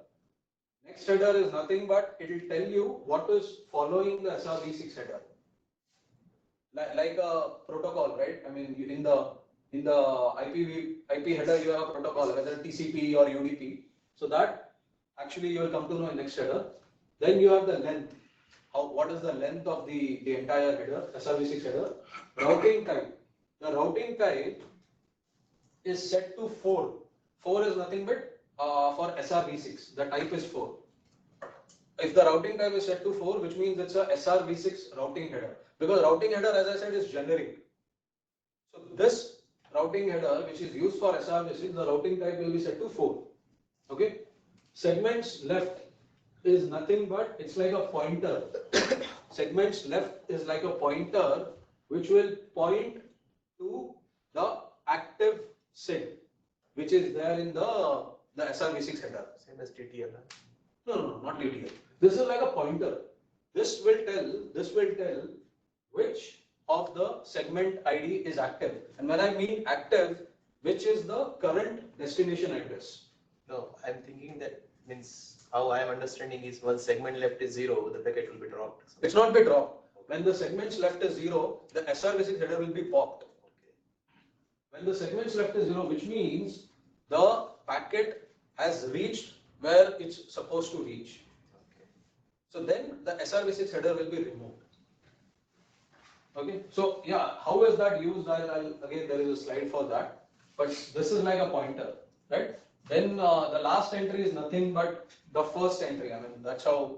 Next header is nothing but it will tell you what is following the SRv6 header. Like a protocol, right? I mean, in the IP header, you have a protocol, whether TCP or UDP. So that actually you will come to know in next header. Then you have the length. What is the length of the entire header, SRv6 header? Routing type. The routing type is set to 4. 4 is nothing but for SRv6. The type is 4. If the routing type is set to 4, which means it's a SRv6 routing header. Because routing header, as I said, is generic. So this routing header, which is used for SRv6, the routing type will be set to 4. Okay. Segments left is nothing but it's like a pointer. Segments left is like a pointer which will point to the active SID, which is there in the SRv6 header. Same as TTL. No, not TTL. This is like a pointer. This will tell which of the segment ID is active. And when I mean active, which is the current destination address. No, I'm thinking that means how I am understanding is one segment left is 0, the packet will be dropped. It's not be dropped. When the segments left is 0, the SRv6 header will be popped. When the segments left is 0, which means the packet has reached where it's supposed to reach. So then the SRv6 header will be removed. Okay, so yeah, how is that used? Again, there is a slide for that, but this is like a pointer, right? Then the last entry is nothing but the first entry. I mean, that's how,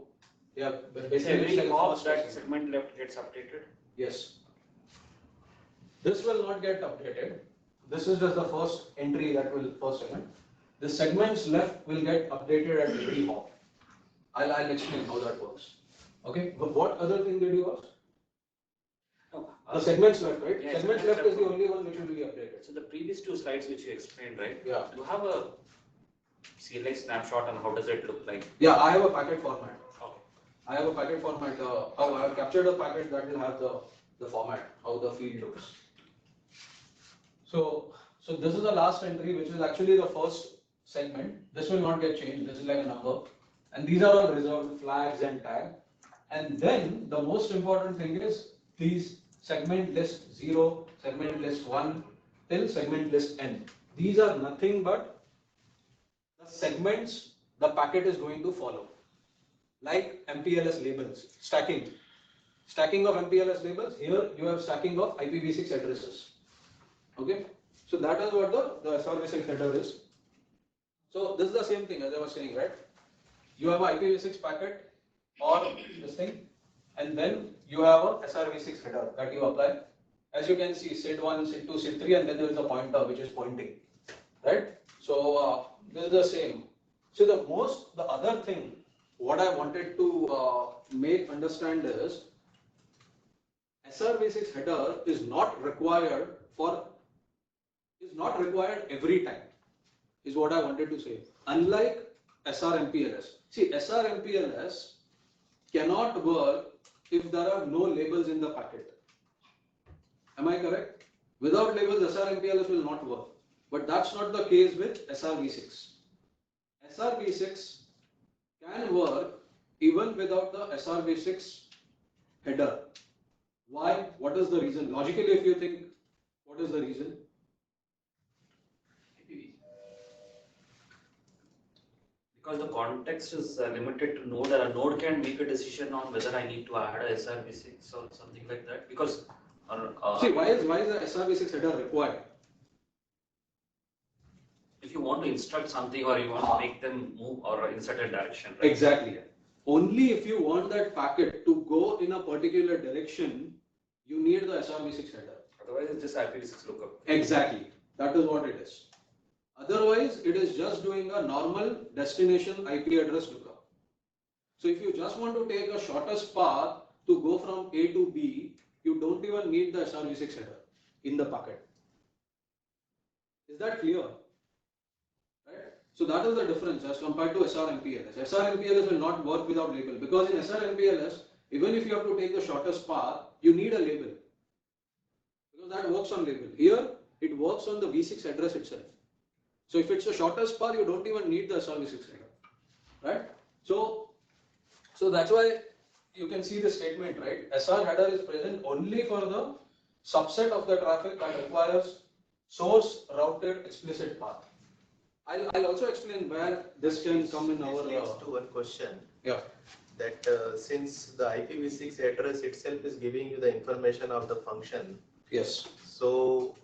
yeah, basically Every like hop first that entry. segment left gets updated. Yes. This will not get updated. This is just the first entry that will first segment. The segments left will get updated at every hop. I'll explain how that works. Okay. But what other thing did you ask? No, The segments left, right? Yeah, segments left is the only one which will be updated. So the previous two slides which you explained, right? Yeah. You have a CLI snapshot and how does it look like? Yeah, I have a packet format. Okay. I have a packet format. How I have captured a packet that will have the format, how the field looks. So this is the last entry, which is actually the first segment. This will not get changed. This is like a number. And these are all reserved flags and tag. And then the most important thing is these segment list 0, segment list 1 till segment list n. These are nothing but the segments the packet is going to follow. Like MPLS labels, stacking. Stacking of MPLS labels, here you have stacking of IPv6 addresses. Okay, so that is what the SRv6 header is. So this is the same thing as I was saying, right? You have an IPv6 packet or this thing, and then you have a SRv6 header that you apply. As you can see, SID1, SID2, SID3, and then there is a pointer which is pointing, right? So this is the same. So the other thing, what I wanted to make understand is SRv6 header is not required every time, is what I wanted to say. Unlike SRMPLS. See, SRMPLS cannot work if there are no labels in the packet. Am I correct? Without labels, SRMPLS will not work. But that's not the case with SRv6. SRv6 can work even without the SRv6 header. Why? What is the reason? Logically, if you think, what is the reason? Because the context is limited to node, and a node can make a decision on whether I need to add a SRv6 or something like that. Because see, why is the SRv6 header required? If you want to instruct something or you want to make them move or in certain direction, right? Exactly. Only if you want that packet to go in a particular direction, you need the SRv6 header. Otherwise, it's just IPv6 lookup. Exactly. That is what it is. Otherwise, it is just doing a normal destination IP address lookup. So if you just want to take a shortest path to go from A to B, you don't even need the SRv6 header in the packet. Is that clear? Right? So that is the difference as compared to SRMPLS. SRMPLS will not work without label, because in SRMPLS, even if you have to take the shortest path, you need a label, because that works on label. Here, it works on the V6 address itself. So if it's the shortest path, you don't even need the SRv6 header, right? So that's why you can see the statement, right? SR header is present only for the subset of the traffic that requires source routed explicit path. I'll also explain where this can come in our. Leads to one question. Yeah. That since the IPv6 address itself is giving you the information of the function. Yes. So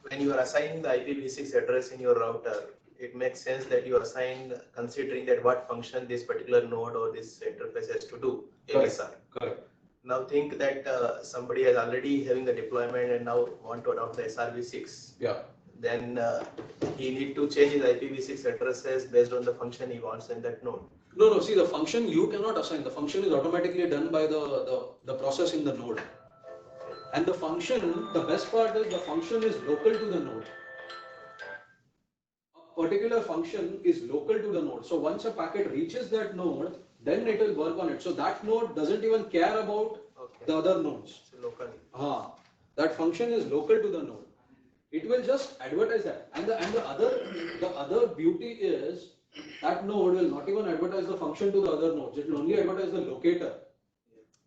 when you are assigning the IPv6 address in your router, it makes sense that you assign considering that what function this particular node or this interface has to do in SR. Correct. Now think that somebody is already having the deployment and now want to adopt the SRv6. Yeah. Then he need to change his IPv6 addresses based on the function he wants in that node. No. See, the function you cannot assign. The function is automatically done by the process in the node. And the function, the best part is the function is local to the node. particular function is local to the node. So once a packet reaches that node, then it will work on it. So that node doesn't even care about the other nodes. So locally. That function is local to the node. It will just advertise that. And the other beauty is that node will not even advertise the function to the other nodes. It will only advertise the locator.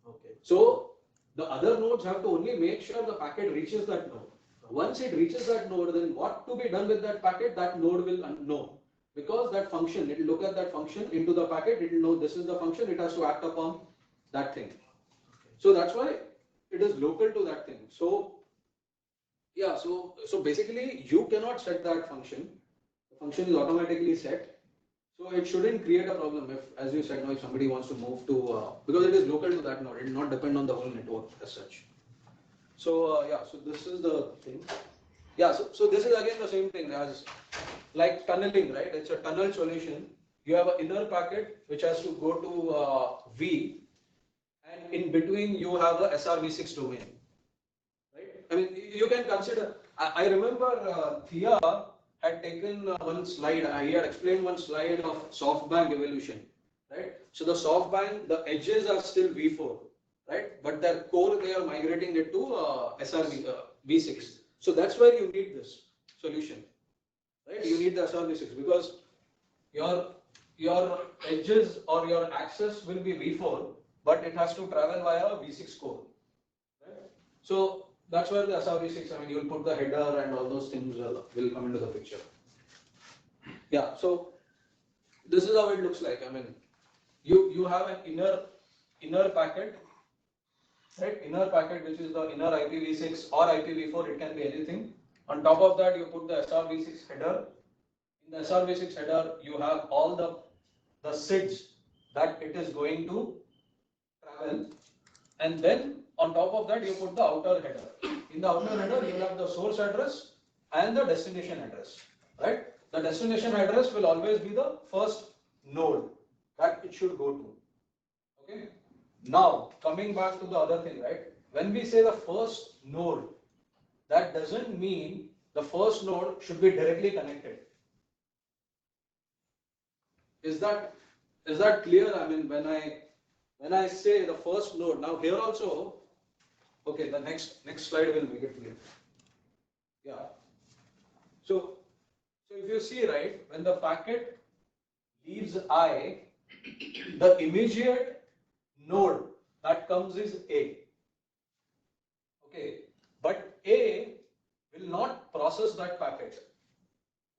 Okay. So the other nodes have to only make sure the packet reaches that node. Once it reaches that node, then what to be done with that packet, that node will know. Because that function, it will look at that function into the packet, it will know this is the function, it has to act upon that thing. So that's why it is local to that thing. So yeah, so basically you cannot set that function. The function is automatically set. So it shouldn't create a problem if, as you said, if somebody wants to move to, because it is local to that node, it will not depend on the whole network as such. So yeah, so this is the thing. Yeah, so this is again the same thing as like tunneling, right? It's a tunnel solution. You have an inner packet which has to go to V, and in between you have the SRv6 domain, right? I mean, you can consider. I remember Thea had taken one slide. He had explained one slide of SoftBank evolution, right? So the SoftBank, the edges are still V4. Right, but their core they are migrating it to SRv6. So that's where you need this solution, right? You need the SRv6 because your edges or your access will be V4, but it has to travel via V6 core, right? So that's where the SRv6. I mean, you will put the header and all those things will come into the picture. Yeah. So this is how it looks like. I mean, you have an inner packet. Right, inner packet, which is the inner IPv6 or IPv4, it can be anything. On top of that, you put the SRv6 header. In the SRv6 header, you have all the SIDs that it is going to travel. And then on top of that, you put the outer header. In the outer header, you have the source address and the destination address. Right? The destination address will always be the first node that it should go to. Okay. Now, coming back to the other thing, right? When we say the first node, that doesn't mean the first node should be directly connected. Is that clear? I mean, when I say the first node, now here also, okay, the next slide will make it clear. Yeah. So if you see, right, when the packet leaves I, the immediate node that comes is A. Okay, but A will not process that packet.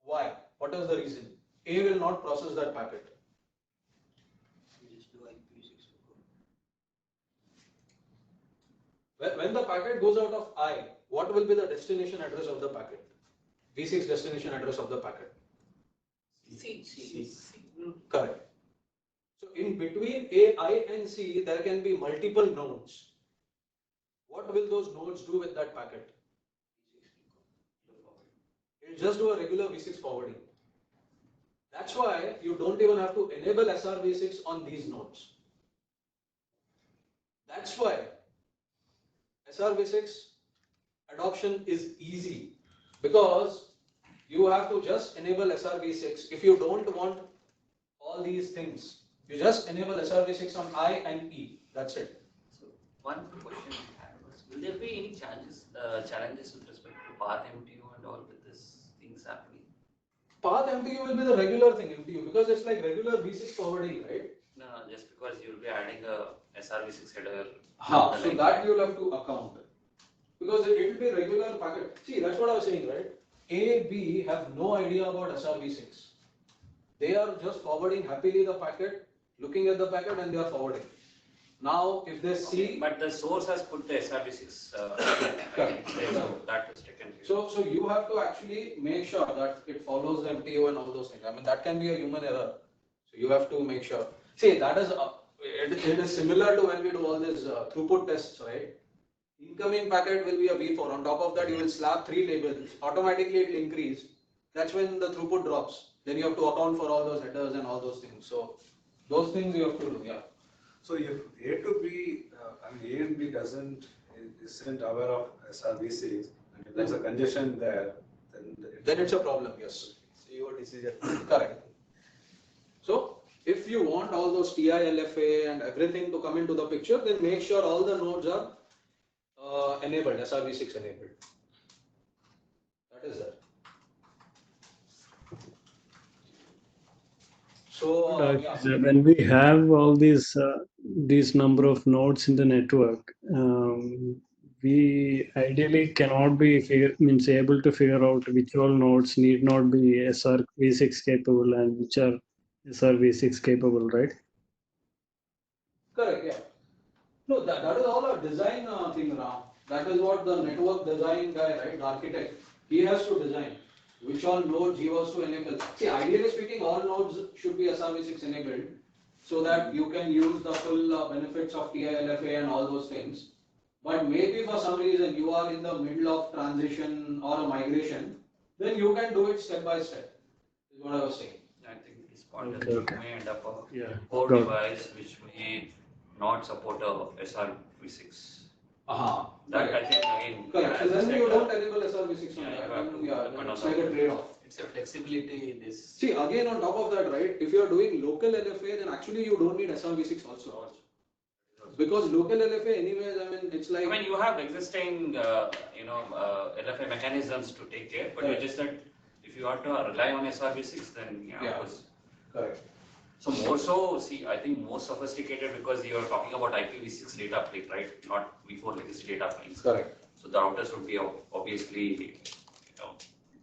Why? What is the reason? A will not process that packet. When the packet goes out of I, what will be the destination address of the packet? V6 destination address of the packet. C. Correct. So in between A, I and C, there can be multiple nodes. What will those nodes do with that packet? It will just do a regular V6 forwarding. That's why you don't even have to enable SRv6 on these nodes. That's why SRv6 adoption is easy, because you have to just enable SRv6. If you don't want all these things, you just enable SRv6 on I and E. That's it. So one question I had was, will there be any challenges with respect to path MTU and all with these things happening? Path MTU will be the regular thing, MTU, because it's like regular V6 forwarding, right? No, just because you'll be adding a SRv6 header. So that you'll have to account. Because it will be regular packet. See, that's what I was saying, right? A, B have no idea about SRv6. They are just forwarding happily the packet, looking at the packet, and they are forwarding. Now, if they see... Okay, but the source has put the SRv6 Correct. so that was taken. So you have to actually make sure that it follows the MTU and all those things. I mean, that can be a human error. So you have to make sure. See, that is it is similar to when we do all these throughput tests, right? Incoming packet will be a V4. On top of that, you will slap 3 labels. Automatically, it will increase. That's when the throughput drops. Then you have to account for all those headers and all those things. So those things you have to do, yeah. So if A to B, A and B isn't aware of SRv6, and if there's a congestion there, then it's a problem, yes. COD decision. Correct. So if you want all those TI, LFA and everything to come into the picture, then make sure all the nodes are enabled, SRv6 enabled. That is there. So when we have all these number of nodes in the network, we ideally cannot be able to figure out which all nodes need not be SRv6 capable and which are SRv6 capable, right? Correct, yeah. No, that is all a design thing, Ram. That is what the network design guy, right, the architect, he has to design which all nodes he wants to enable. See, ideally speaking, all nodes should be SRv6 enabled so that you can use the full benefits of TI, LFA and all those things. But maybe for some reason you are in the middle of transition or a migration, then you can do it step by step, is what I was saying. I think this point Okay. may end up a Yeah. core Got it. device which may not support a SRv6. Aha. That I think again. Correct. So as then I you said, don't enable SRv6 on Yeah, that. you have to Yeah, kind it's of like a trade-off. It's a flexibility in this. See, again on top of that, right, if you are doing local LFA, then actually you don't need SRv6 also. Because local LFA anyways, I mean, it's like. I mean, you have existing, LFA mechanisms to take care, but you just said if you want to rely on SRv6, then yeah, of course. Correct. So more so, see, I think more sophisticated because you are talking about IPv6 data plane, right? Not V4 legacy data planes. Correct. So the routers would be obviously,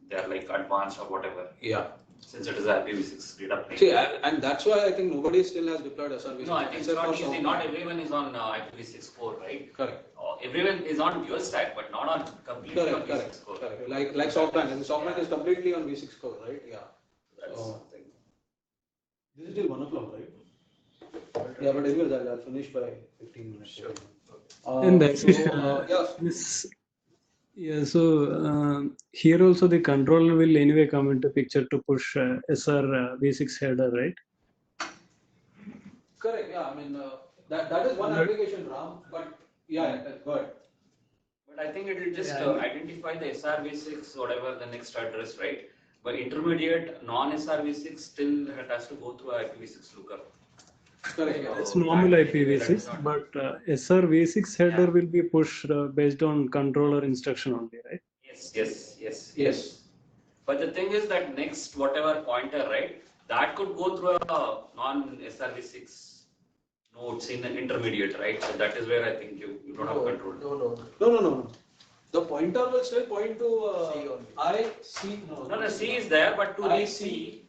they're like advanced or whatever. Yeah. Since it is a IPv6 data plane. See, and that's why I think nobody still has deployed SRv6. No, I think it's except not for easy. some- Not everyone is on IPv6 core, right? Correct. Everyone is on dual stack, but not on completely on V6 core. Correct. Like SoftBank, and SoftBank is completely on V6 core, right? Yeah. That's something. This is till 1 o'clock, right? Yeah, but anyways, I'll finish by 15 minutes. Sure. And so here also the controller will anyway come into picture to push SRv6 header, right? Correct, yeah, I mean, that is one application, Ram, but yeah, go ahead. But I think it will just identify the SRv6, whatever the next address, right? But intermediate non-SRv6 still has to go through IPv6 lookup. Correct. It's normal IPv6, but SRv6 header will be pushed based on controller instruction only, right? Yes. But the thing is that next whatever pointer, right? That could go through a non-SRv6 nodes in an intermediate, right? So that is where I think you don't have control. No. The pointer will still point to C only. I, C. No, C is there, but to reach C,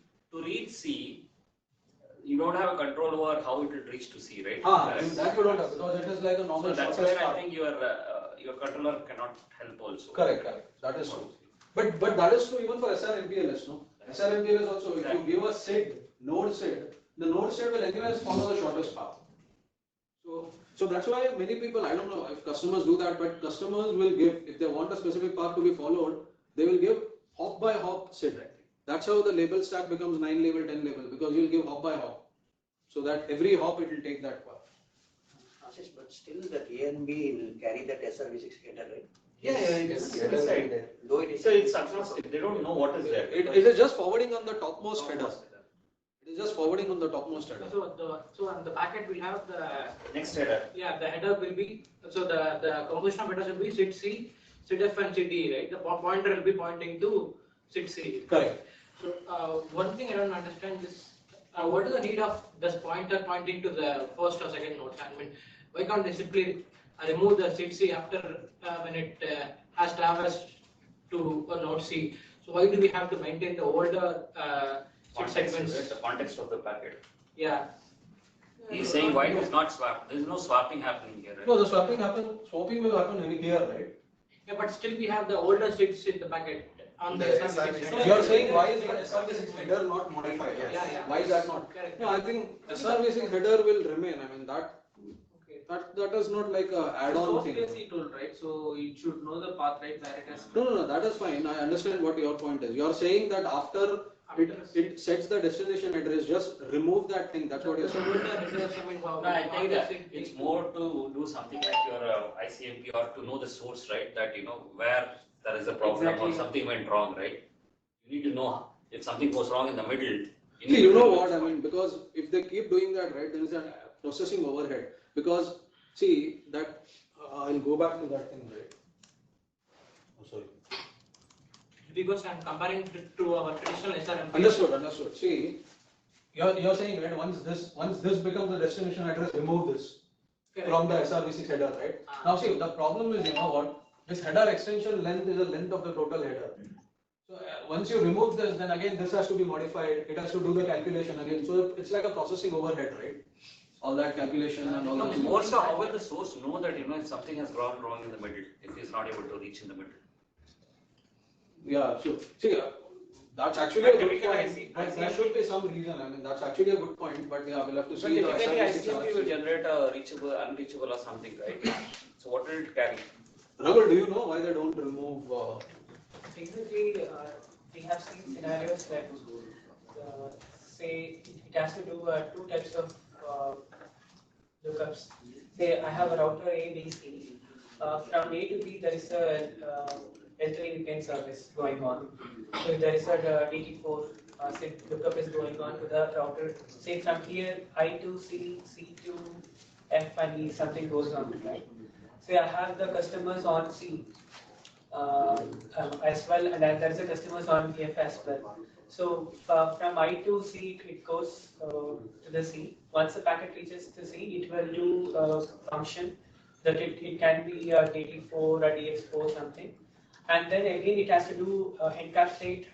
you don't have a control over how it will reach to C, right? I mean, that you don't have because it is like a normal. So that's where I think your controller cannot help also. Correct. That is true. But that is true even for SRMPLS, no? SRMPLS also, if you give a SID, node SID, the node SID will anyways follow the shortest path. So that's why many people, I don't know if customers do that, but customers will give, if they want a specific path to be followed, they will give hop by hop SID. That's how the label stack becomes 9 label, 10 label, because you'll give hop by hop. So that every hop it will take that path. But still the ANB will carry that SRv6 header, right? It's inside. Though it is. So it's agnostic. They don't know what is there. It is just forwarding on the topmost header. It is just forwarding on the topmost header. So on the packet we have the Next header. Yeah, the header will be so the composition of headers will be SID-C, SID-F and SID-E, right? The pointer will be pointing to SID-C. Correct. So one thing I don't understand is what is the need of this pointer pointing to the first or second node? I mean, why can't they simply remove the SID-C after when it has traversed to a node C? So why do we have to maintain the older segments? The context of the packet. Yeah. He's saying why it is not swap. There is no swapping happening here. Right? No, the swapping will happen any here, right? Yeah, but still we have the older SIDs in the packet on the SRv6. You are saying why is the SRv6 header not modified? Yeah. Why is that not? Correct. No, I think SRv6 header will remain. I mean that is not like a add-on thing. It's tool, right? So it should know the path, right? Where it has. No, that is fine. I understand what your point is. You are saying that after it sets the destination address, just remove that thing. That's what you're saying. No, I think that it's more to do something like your ICMP or to know the source, right? That where there is a problem or something went wrong, right? You need to know if something goes wrong in the middle. See, you know what I mean, because if they keep doing that, right, there is a processing overhead. Because, see, that, I'll go back to that thing, right? Oh, sorry. Because I'm comparing it to our traditional SRM. Understood. See, you're saying, right, once this becomes the destination address, remove this from the SRv6 header, right? Now see, the problem is, you know what, this header extension length is the length of the total header. So once you remove this, then again this has to be modified, it has to do the calculation again. So it's like a processing overhead, right? All that calculation and all that. Also, how will the source know that, if something has gone wrong in the middle, if it's not able to reach in the middle? Yeah, so see, that's actually a good point. There should be some reason. I mean, that's actually a good point. But yeah, we'll have to see. But typically, I assume you will generate a reachable, unreachable, or something, right? So what will it carry? Rahul, do you know why they don't remove? Basically, we have seen scenarios that say it has to do two types of lookups. Say I have a router A, B, C. From A to B, there is a L3 VPN service going on. So there is a DT4 lookup is going on to the router. Say from here, I to C, C to F, and E, something goes on, right? Say I have the customers on C as well, and there is a customers on F as well. So from I to C, it goes to the C. Once the packet reaches the C, it will do a function that it can be a DT4 or DX4 something. And then again, it has to do encapsulate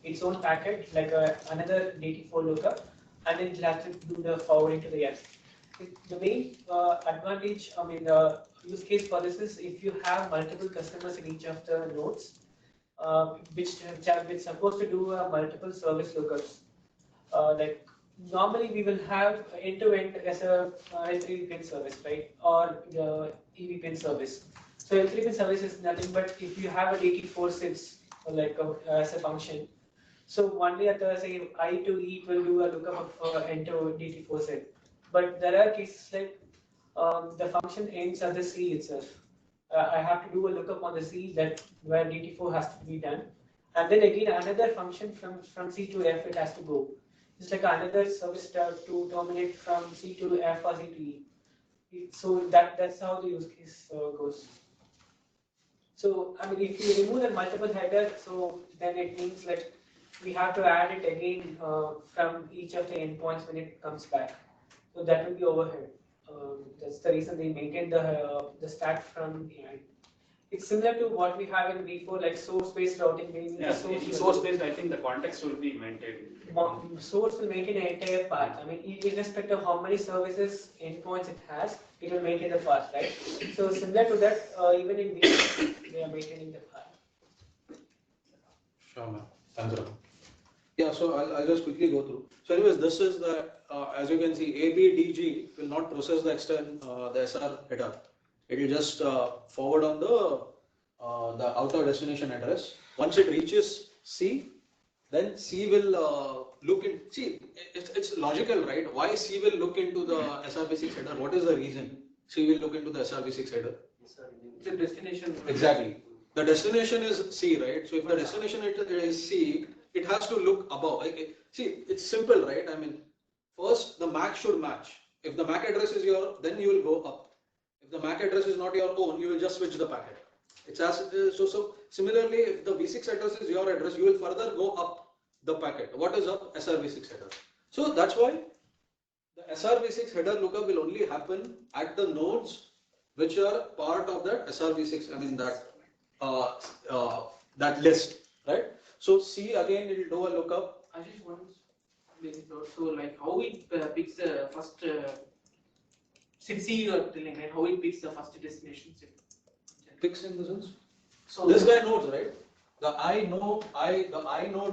its own packet like another DT4 lookup, and then it has to do the forwarding to the F. The main advantage, I mean, the use case for this is if you have multiple customers in each of the nodes, which supposed to do multiple service lookups. Like normally we will have end-to-end as a L3 VPN service, right, or the eVPN service. So L3 VPN service is nothing but if you have a DT4 sits like as a function. So one day at the say I to E will do a lookup of end to DT4 set. But there are cases like the function ends at the C itself. I have to do a lookup on the C that where DT4 has to be done, and then again another function from C to F it has to go. It's like another service to terminate from C to F or C to E. So that's how the use case goes. So I mean, if you remove the multiple header, so then it means like we have to add it again from each of the endpoints when it comes back. So that will be overhead. That's the reason they maintain the stack from behind. It's similar to what we have in before, like source-based routing. Yeah, source-based, I think the context will be maintained. Source will maintain the entire path. I mean, irrespective of how many services endpoints it has, it will maintain the path, right? So similar to that, even in VPN, they are maintaining the path. Sure, ma'am. Thanks, Rahul. Yeah, so I'll just quickly go through. So anyways, this is the, as you can see, ABDG will not process the the SR header. It will just forward on the outer destination address. Once it reaches C, then C will look in, see, it's logical, right? Why C will look into the SRv6 header? What is the reason C will look into the SRv6 header? It's a destination. Exactly. The destination is C, right? So if the destination is C, it has to look above. See, it's simple, right? I mean, first the MAC should match. If the MAC address is your, then you will go up. If the MAC address is not your own, you will just switch the packet. It's as so similarly, if the V6 address is your address, you will further go up the packet. What is up? SRv6 header. So that's why the SRv6 header lookup will only happen at the nodes which are part of that SRv6. I mean that list, right? So C again it will do a lookup. I just want so like how it picks the first since C you are telling, right, how it picks the first destination. Picks in the sense. So this guy knows, right? The I node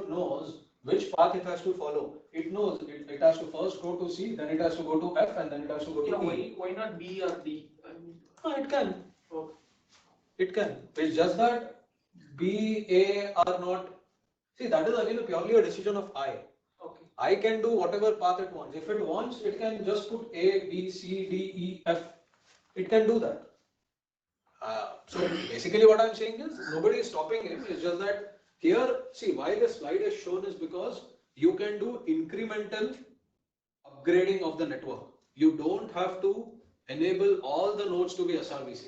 knows which path it has to follow. It knows it has to first go to C, then it has to go to F, and then it has to go to E. Why not B or D? It can. It can. It's just that B, A are not. See, that is again purely a decision of I. Okay. I can do whatever path it wants. If it wants, it can just put A, B, C, D, E, F. It can do that. So basically what I'm saying is nobody is stopping him. It's just that Here, see why the slide is shown is because you can do incremental upgrading of the network. You don't have to enable all the nodes to be SRv6.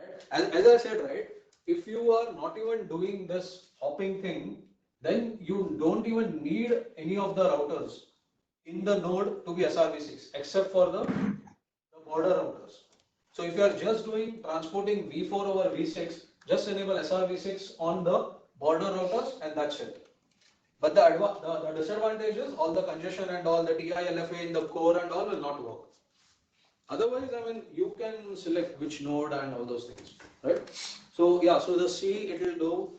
Right? As I said, right, if you are not even doing this hopping thing, then you don't even need any of the routers in the node to be SRv6 except for the border routers. So if you are just doing transporting V4 over V6, just enable SRv6 on the border routers and that's it. But the disadvantage is all the congestion and all the TI-LFA in the core and all will not work. Otherwise, I mean, you can select which node and all those things, right? So yeah, so the C, it will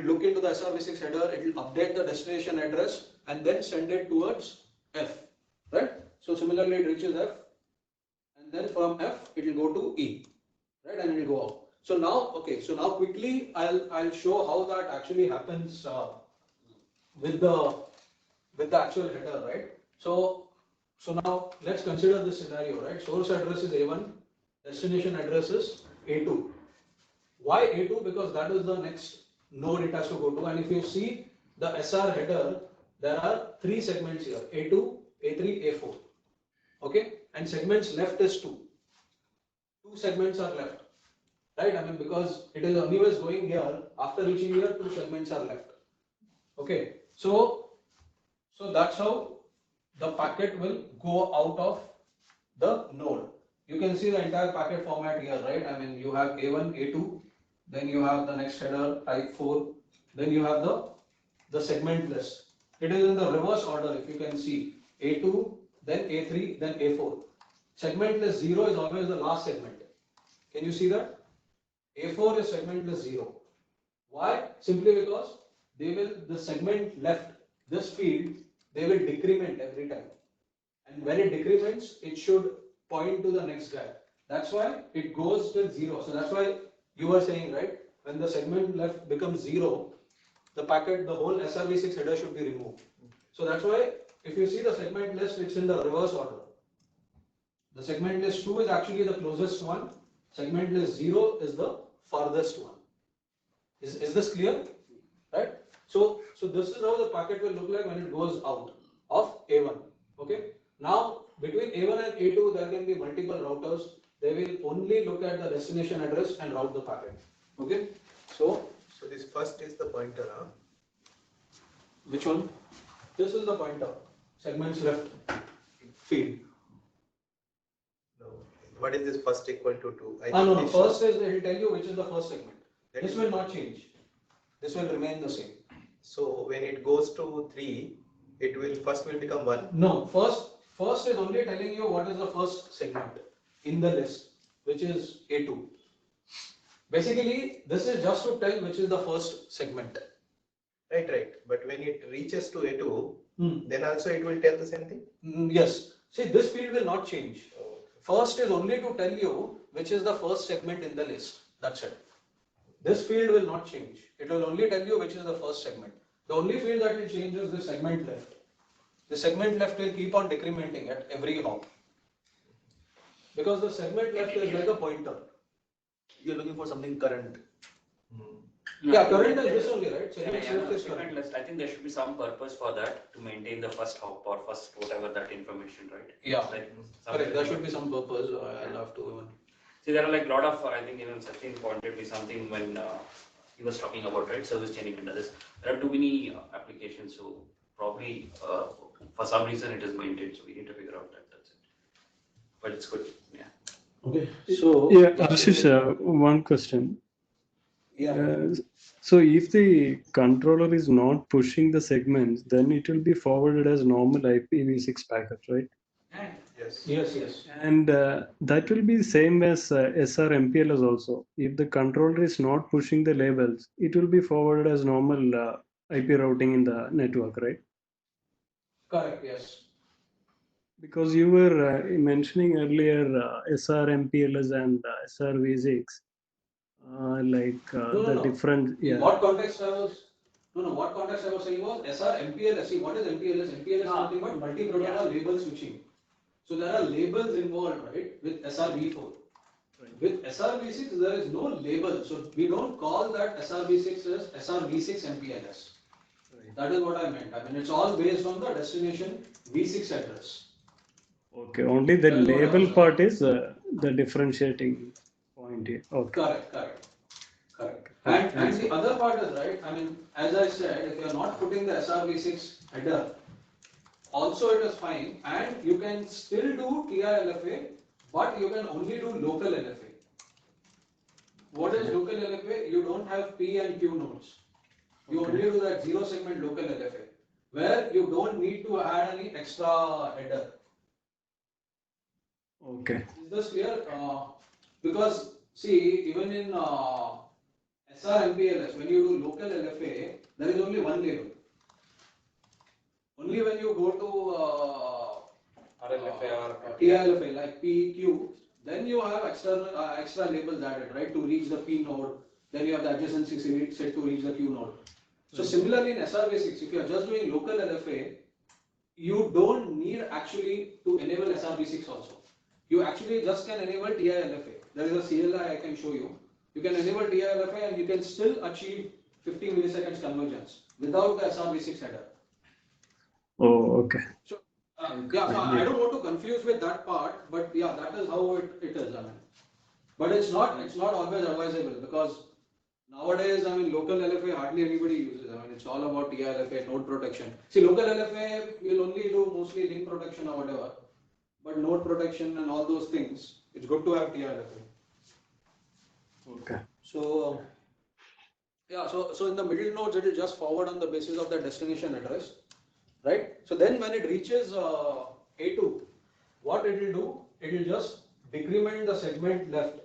look into the SRv6 header, it will update the destination address and then send it towards F, right? So similarly, it reaches F and then from F, it will go to E, right? And it will go out. So now, okay, so now quickly, I'll show how that actually happens with the actual header, right? So now let's consider this scenario, right? Source address is A1, destination address is A2. Why A2? Because that is the next node it has to go to. And if you see the SR header, there are 3 segments here, A2, A3, A4. Okay, and segments left is 2. 2 segments are left, right? I mean, because it is anyways going here, after reaching here, 2 segments are left. Okay, so that's how the packet will go out of the node. You can see the entire packet format here, right? I mean, you have A1, A2, then you have the next header type 4, then you have the segment list. It is in the reverse order, if you can see. A2, then A3, then A4. Segment list 0 is always the last segment. Can you see that? A4 is segment list 0. Why? Simply because the segment left, this field, they will decrement every time. And when it decrements, it should point to the next guy. That's why it goes till 0. So that's why you were saying, right? When the segment left becomes 0, the packet, the whole SRv6 header should be removed. So that's why if you see the segment list, it's in the reverse order. The segment list 2 is actually the closest one. Segment list 0 is the farthest one. Is this clear? Right? So this is how the packet will look like when it goes out of A1. Okay. Now between A1 and A2 there can be multiple routers. They will only look at the destination address and route the packet. Okay. So this first is the pointer, huh? Which one? This is the pointer. Segments left field. No. What is this first equal to 2? No. First is it will tell you which is the first segment. This will not change. This will remain the same. So when it goes to 3, it will first become 1. No, first is only telling you what is the first segment in the list, which is A2. Basically, this is just to tell which is the first segment. Right. But when it reaches to A2, then also it will tell the same thing? Yes. See, this field will not change. First is only to tell you which is the first segment in the list. That's it. This field will not change. It will only tell you which is the first segment. The only field that will change is the segment left. The segment left will keep on decrementing at every hop. Because the segment left is like a pointer. You're looking for something current. Yeah, current is this only, right? Segment left is current. I think there should be some purpose for that to maintain the first hop or first whatever that information, right? Yeah, like correct. There should be some purpose. I'll have to even. See, there are like a lot of, I think even Sachin pointed me something when he was talking about, right, service chaining and others. There are too many applications, so probably for some reason it is maintained, so we need to figure out that. That's it. But it's good, yeah. Okay, so yeah, Ashish, one question. Yeah. So if the controller is not pushing the segments, then it will be forwarded as normal IPv6 packet, right? Yes. And that will be the same as SR MPLS also. If the controller is not pushing the labels, it will be forwarded as normal IP routing in the network, right? Correct, yes. Because you were mentioning earlier SR MPLS and SRv6, the different. In what context I was? What context I was saying was SR MPLS. See, what is MPLS? MPLS is nothing but multi-protocol label switching. So there are labels involved, right, with SRv4. With SRv6, there is no label, so we don't call that SRv6 as SRv6 MPLS. That is what I meant. I mean, it's all based on the destination V6 address. Okay, only the label part is the differentiating point here. Okay. Correct. And the other part is right. I mean, as I said, if you are not putting the SRv6 header, also it is fine, and you can still do TI-LFA, but you can only do local LFA. What is local LFA? You don't have P and Q nodes. You only do that 0 segment local LFA, where you don't need to add any extra header. Okay. Is this clear? Because see, even in SRMPLS, when you do local LFA, there is only one label. Only when you go to RLFA or TILFA like PQ, then you have extra labels added, right, to reach the P node. Then you have the adjacency set to reach the Q node. So similarly in SRv6, if you are just doing local LFA, you don't need actually to enable SRv6 also. You actually just can enable TI-LFA. There is a CLI I can show you. You can enable TI-LFA and you can still achieve 50 milliseconds convergence without the SRv6 header. Oh, okay. So, yeah, so I don't want to confuse with that part, but yeah, that is how it is. I mean, but it's not always advisable because nowadays, I mean, local LFA hardly anybody uses. I mean, it's all about TI-LFA, node protection. See, local LFA will only do mostly link protection or whatever, but node protection and all those things, it's good to have TI-LFA. Okay. So, yeah, so in the middle nodes, it will just forward on the basis of the destination address, right? So then when it reaches A2, what it will do, it will just decrement the segment left.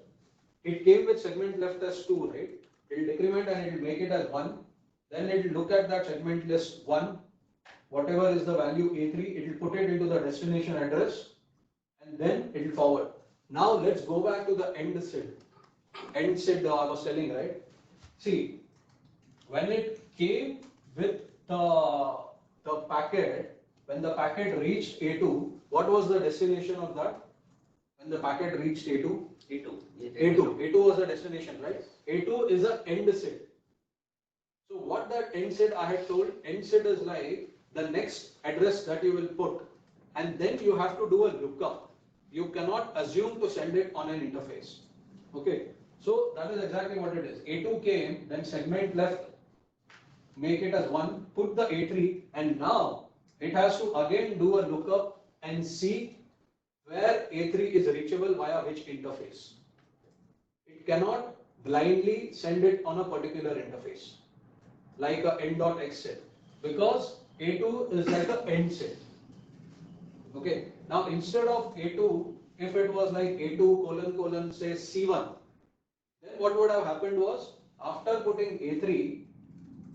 It came with segment left as 2, right? It will decrement and it will make it as 1. Then it will look at that segment list 1, whatever is the value A3, it will put it into the destination address and then it will forward. Now let's go back to the end SID. End SID I was telling, right? See, when it came with the packet, when the packet reached A2, what was the destination of that? When the packet reached A2? A2 was the destination, right? A2 is the end SID. So what that end SID I had told, end SID is like the next address that you will put, and then you have to do a lookup. You cannot assume to send it on an interface. Okay, so that is exactly what it is. A2 came, then segment left, make it as 1, put the A3, and now it has to again do a lookup and see where A3 is reachable via which interface. It cannot blindly send it on a particular interface, like a end.x SID, because A2 is like an end SID. Okay, now instead of A2, if it was like A2 : say C1, then what would have happened was, after putting A3,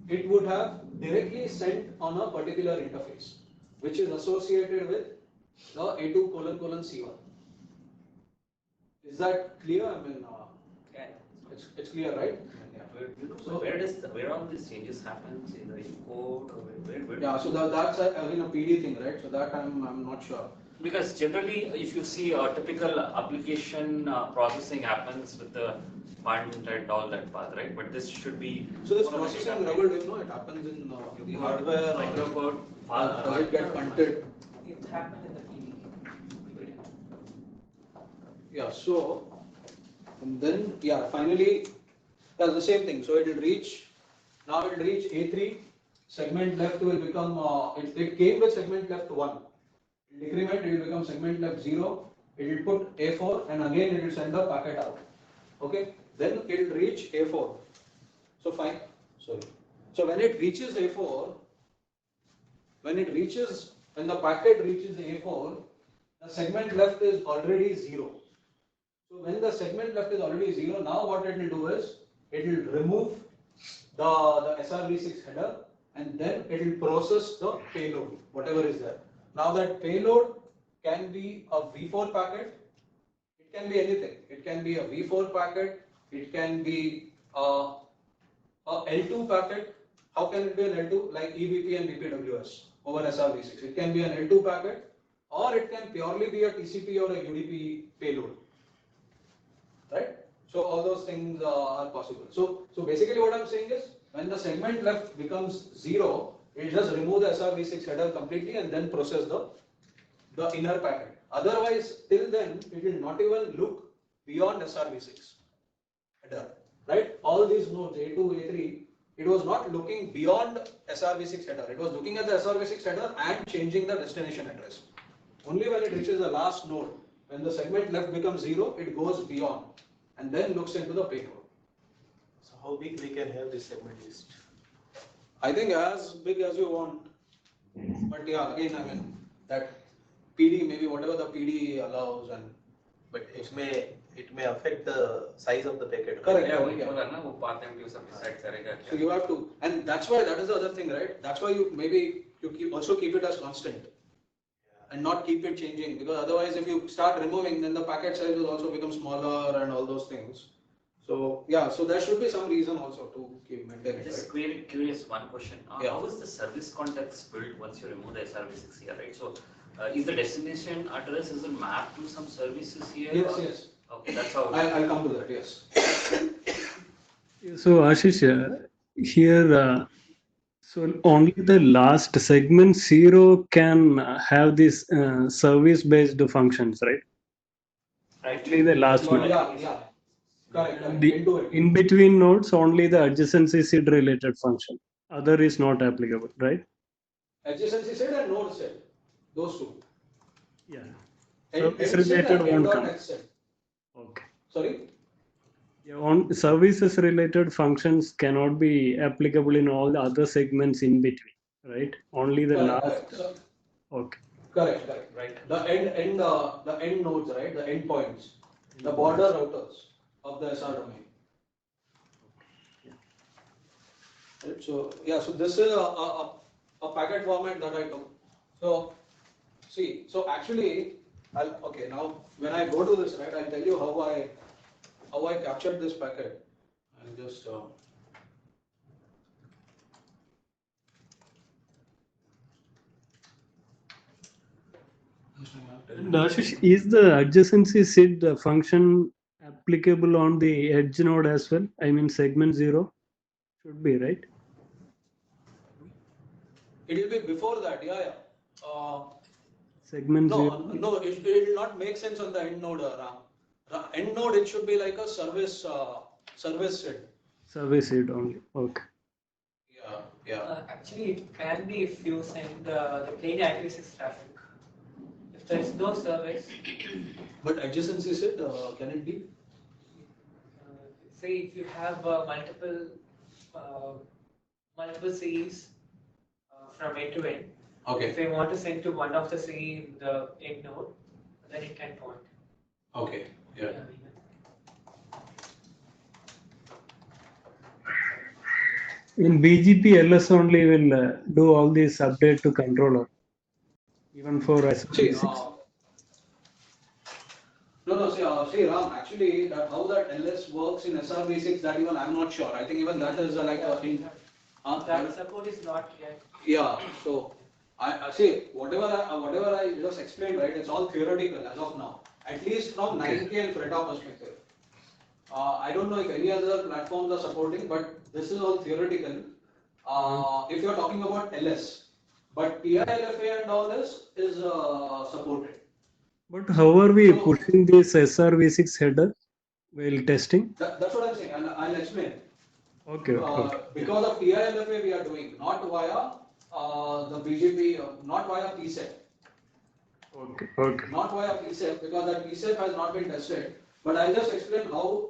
it would have directly sent on a particular interface, which is associated with the A2 : C1. Is that clear? I mean, it's clear, right? So where all these changes happen? In the code or where? Yeah, so that's again a PD thing, right? So that I'm not sure. Because generally, if you see a typical application processing happens with the fund and all that path, right? But this should be. So this processing level, it happens in the hardware. Microcode. Does it get punted? It happened in the PD. Yeah. So and then finally that's the same thing. So it will reach. Now it will reach A3. Segment left will become. It came with segment left 1. Decrement, it will become segment left 0, it will put A4 and again it will send the packet out. Okay, then it will reach A4. So fine, sorry. So when it reaches A4, when the packet reaches A4, the segment left is already 0. So when the segment left is already 0, now what it will do is, it will remove the SRv6 header and then it will process the payload, whatever is there. Now that payload can be a V4 packet, it can be anything. It can be a V4 packet, it can be a L2 packet. How can it be an L2? Like EBP and BPWS over SRv6. It can be an L2 packet or it can purely be a TCP or a UDP payload. right? So all those things are possible. So basically what I'm saying is when the segment left becomes 0, it just remove the SRv6 header completely and then process the inner packet. Otherwise, till then, it will not even look beyond SRv6 header, right? All these nodes A2, A3, it was not looking beyond SRv6 header. It was looking at the SRv6 header and changing the destination address. Only when it reaches the last node, when the segment left becomes 0, it goes beyond and then looks into the payload. So how big we can have this segment list? I think as big as you want, but yeah, again, I mean, that PD, maybe whatever the PD allows, and but it may affect the size of the packet. Correct. Yeah, Yeah. वो path empty सब decide करेगा So you have to, and that's why that is the other thing, right? That's why you also keep it as constant, and not keep it changing, because otherwise, if you start removing, then the packet size will also become smaller and all those things. So yeah, so there should be some reason also to keep maintaining. Just Right? curious, one question. Yeah. How is the service context built once you remove the SRv6 here, right? So, is the destination address is it mapped to some services here? Yes, or- yes. Okay, that's how. I'll come to that. Yes. So Ashish, here, so only the last segment 0 can have these service-based functions, right? Only the last node. Yeah. Correct. The Into it. in between nodes, only the adjacency seed related function. Other is not applicable, right? Adjacency set and node set, those two. Yeah. End Service set related and won't end come. dot set. Okay. Sorry. Yeah, on services related functions cannot be applicable in all the other segments in between, right? Only the Correct, last. correct. So, Okay. correct. Right. The end nodes, right? The end points, the border routers of the SR domain. Right, so yeah, so this is a packet format that I took. So see, so actually, okay, now when I go to this, right, I'll tell you how I captured this packet. I'll just And Ashish, is the adjacency seed function applicable on the edge node as well? I mean, segment 0 should be, right? It will be before that, yeah. Segment No, 0. no, it will not make sense on the end node, Ram. End node, it should be like a service seed. Service seed only. Okay. Yeah. Actually, it can be if you send the plain IPv6 traffic. If there is no service, But adjacency seed, can it be? say if you have multiple CEs from end to end. Okay. If I want to send to one of the CE in the end node, then it can point. Okay. Yeah. In BGP, LS only will do all these update to controller, even for SRv6. See, Ram, actually, how that LS works in SRv6, that even I'm not sure. I think even that is like a thing. That support is not yet. Yeah, so I see whatever I just explained, right? It's all theoretical as of now. At least from 9K and FRETA perspective. I don't know if any other platforms are supporting, but this is all theoretical. If you're talking about LS, but PILFA and all this is supported. But how are we pushing this SRv6 header while testing? That's what I'm saying, and I'll explain. Okay. Because of PILFA we are doing, not via the BGP, not via PSEP. Okay. Not via PSEP, because that PSEP has not been tested. But I'll just explain how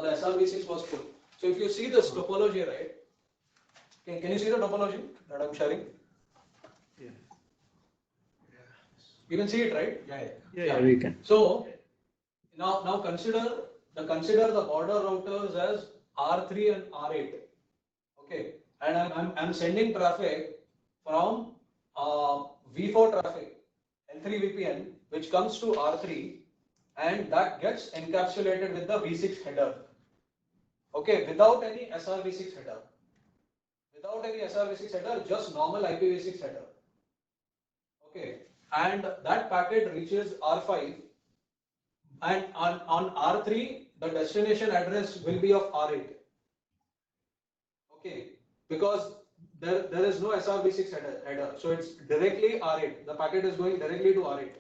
the SRv6 was put. So if you see this topology, right? Can you see the topology that I'm sharing? Yeah. You can see it, right? Yeah, we can. So now consider the border routers as R3 and R8. Okay, and I'm sending traffic from V4 traffic, L3 VPN, which comes to R3, and that gets encapsulated with the V6 header. Okay, without any SRv6 header. Without any SRv6 header, just normal IPv6 header. Okay, and that packet reaches R5 And on R3, the destination address will be of R8. Okay, because there is no SRv6 header, so it's directly R8. The packet is going directly to R8.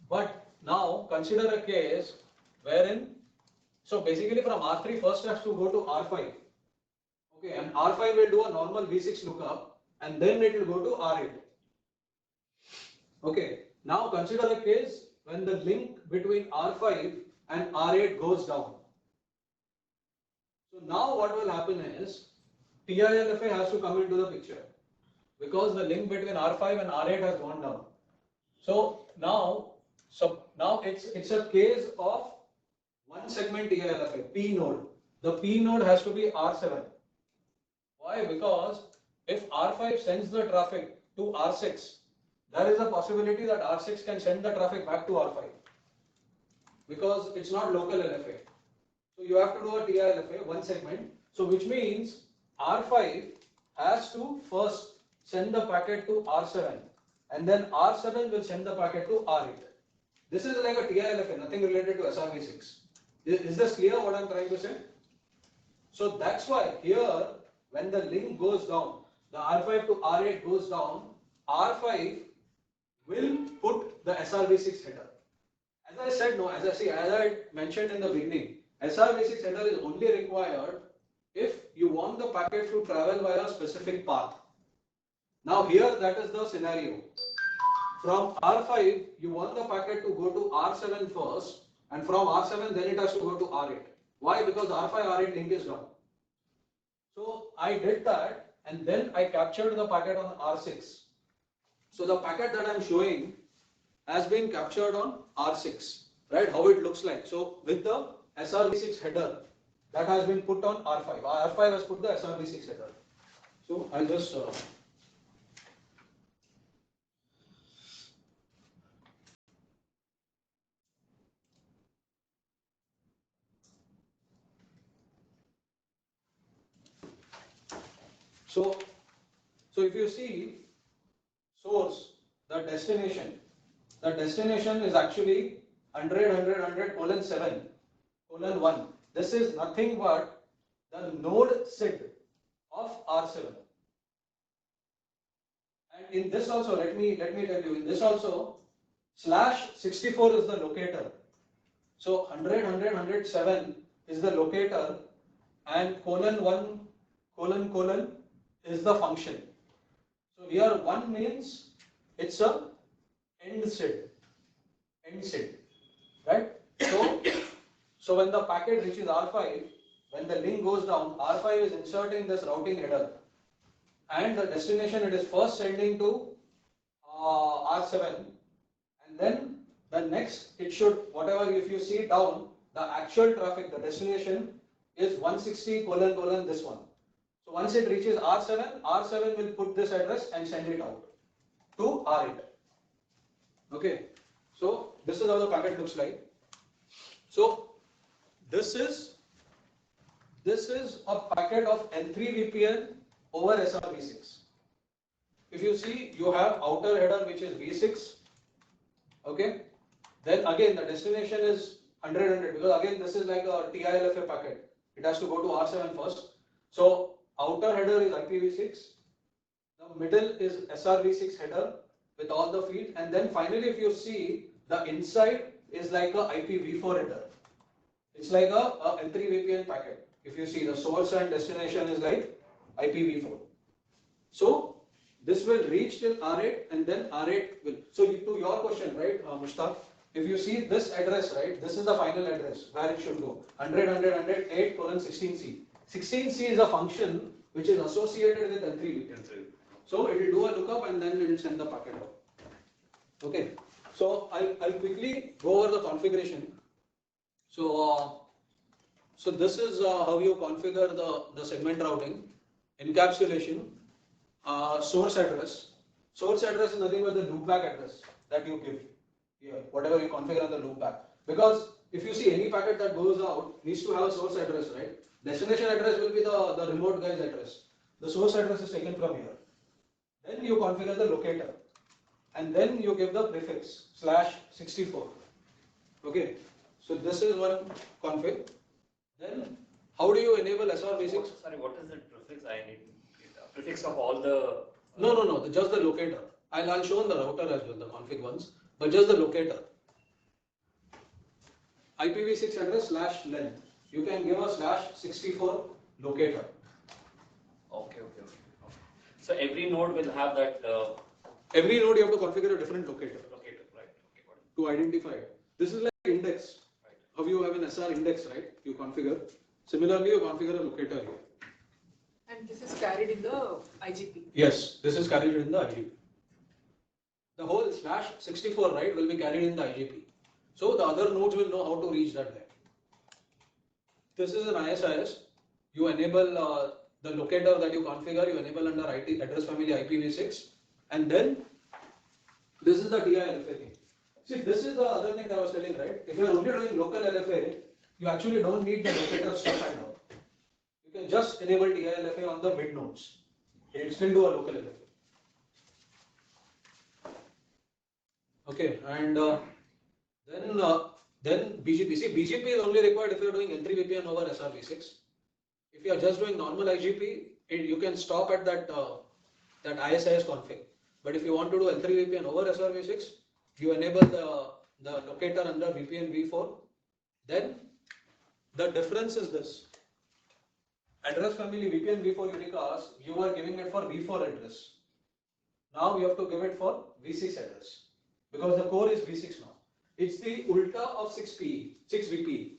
But now consider a case wherein, so basically from R3 first has to go to R5. Okay, and R5 will do a normal V6 lookup and then it will go to R8. Okay, now consider a case when the link between R5 and R8 goes down. So now what will happen is TILFA has to come into the picture because the link between R5 and R8 has gone down. So now it's a case of one segment TILFA, P node. The P node has to be R7. Why? Because if R5 sends the traffic to R6, there is a possibility that R6 can send the traffic back to R5 because it's not local LFA. So you have to do a TILFA, one segment. So which means R5 has to first send the packet to R7 and then R7 will send the packet to R8. This is like a TILFA, nothing related to SRv6. Is this clear what I'm trying to say? So that's why here when the link goes down, the R5 to R8 goes down, R5 will put the SRv6 header. As I said, no, as I mentioned in the beginning, SRv6 header is only required if you want the packet to travel via a specific path. Now here that is the scenario. From R5, you want the packet to go to R7 first, and from R7 then it has to go to R8. Why? Because R5 R8 link is down. So I did that and then I captured the packet on R6. So the packet that I'm showing has been captured on R6, right? How it looks like. So with the SRv6 header that has been put on R5. R5 has put the SRv6 header. So I'll just So if you see source, the destination is actually 100:100:7:1. This is nothing but the node SID of R7. And in this also, let me tell you, in this also, /64 is the locator. So 100:100:7 is the locator and :1::: is the function. So here 1 means it's a end SID, right? So when the packet reaches R5, when the link goes down, R5 is inserting this routing header, and the destination it is first sending to R7, and then the next it should, whatever, if you see down, the actual traffic, the destination is 160::: this one. So once it reaches R7, R7 will put this address and send it out to R8. Okay, so this is how the packet looks like. So this is a packet of L3 VPN over SRv6. If you see, you have outer header which is V6. Okay, then again the destination is 100:100 because again this is like a TILFA packet. It has to go to R7 first. So outer header is IPv6, the middle is SRv6 header with all the feed, and then finally if you see, the inside is like a IPv4 header. It's like a L3 VPN packet. If you see, the source and destination is like IPv4. So this will reach till R8 and then R8 will. So to your question, right, Mushtaq, if you see this address, right, this is the final address where it should go, 100:100:8:16C. 16C is a function which is associated with L3 VPN. So it will do a lookup and then it will send the packet out. Okay. So I'll quickly go over the configuration. So this is how you configure the segment routing, encapsulation, source address. Source address is nothing but the loopback address that you give here, whatever you configure on the loopback. Because if you see any packet that goes out needs to have a source address, right? Destination address will be the remote guy's address. The source address is taken from here. Then you configure the locator, and then you give the prefix /64. Okay, so this is one config. Then how do you enable SRv6? Sorry, what is the prefix? I need prefix of all the. No, just the locator. I'll show on the router as well, the config ones, but just the locator. IPv6 address /len. You can give a /64 locator. Okay. So every node will have that. Every node you have to configure a different locator. Locator, right? Okay, got it. To identify it. This is like index. Right. How you have an SR index, right? You configure. Similarly, you configure a locator here. And this is carried in the IGP. Yes, this is carried in the IGP. The whole /64, right, will be carried in the IGP. So the other nodes will know how to reach that there. This is an ISIS. You enable the locator that you configure, you enable under IT address family IPv6, and then this is the TI-LFA thing. See, this is the other thing that I was telling, right? If you are only doing local LFA, you actually don't need the locator stuff at all. You can just enable TI-LFA on the mid nodes. It will still do a local LFA. Okay, and then BGP. See, BGP is only required if you are doing L3 VPN over SRv6. If you are just doing normal IGP, you can stop at that ISIS config. But if you want to do L3 VPN over SRv6, you enable the locator under VPN v4. Then the difference is this. Address family VPN v4 unicast, you are giving it for v4 address. Now you have to give it for v6 address because the core is v6 now. It's the ulta of 6PE, 6VPE.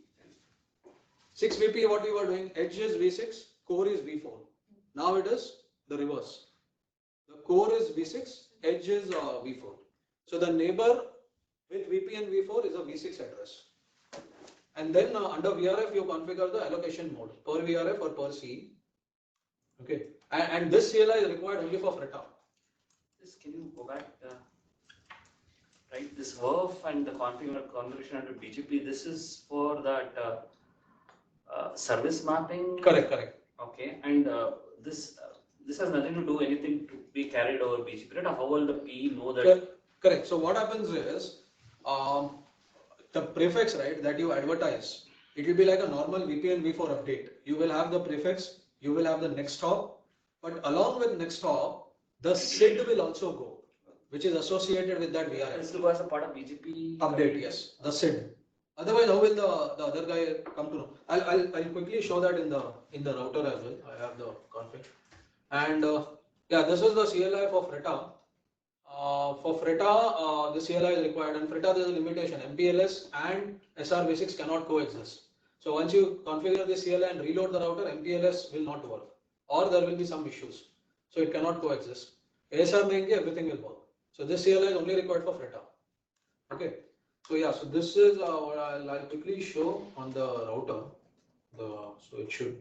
6VPE, what we were doing, edge is v6, core is v4. Now it is the reverse. The core is v6, edge is v4. So the neighbor with VPN v4 is a v6 address. And then under VRF, you configure the allocation mode, per VRF or per CE. Okay. And this CLI is required only for FRETA. Can you go back? Right, this VRF and the configuration under BGP, this is for that service mapping. Correct. Okay, and this has nothing to do anything to be carried over BGP. Right? How will the PE know that? Correct. So what happens is the prefix, right, that you advertise, it will be like a normal VPN v4 update. You will have the prefix, you will have the next hop, but along with next hop, the SID will also go, which is associated with that VRF. This will go as a part of BGP update, yes, the SID. Otherwise, how will the other guy come to know? I'll quickly show that in the router as well. I have the config. And yeah, this is the CLI for FRETA. For FRETA, the CLI is required, and FRETA there is a limitation. MPLS and SRv6 cannot coexist. So once you configure the CLI and reload the router, MPLS will not work, or there will be some issues. So it cannot coexist. ASR देंगे, everything will work. So this CLI is only required for FRETA. Okay. So yeah, so this is what I'll quickly show on the router. So it should.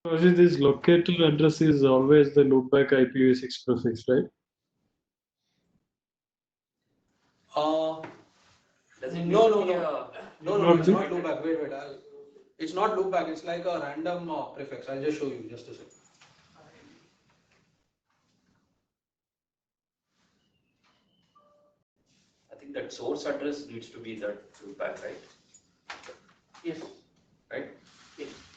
So this locator address is always the loopback IPv6 prefix, right? No, it's not loopback. Wait. It's not loopback. It's like a random prefix. I'll just show you just a second. I think that source address needs to be that loopback, right? Yes. Right?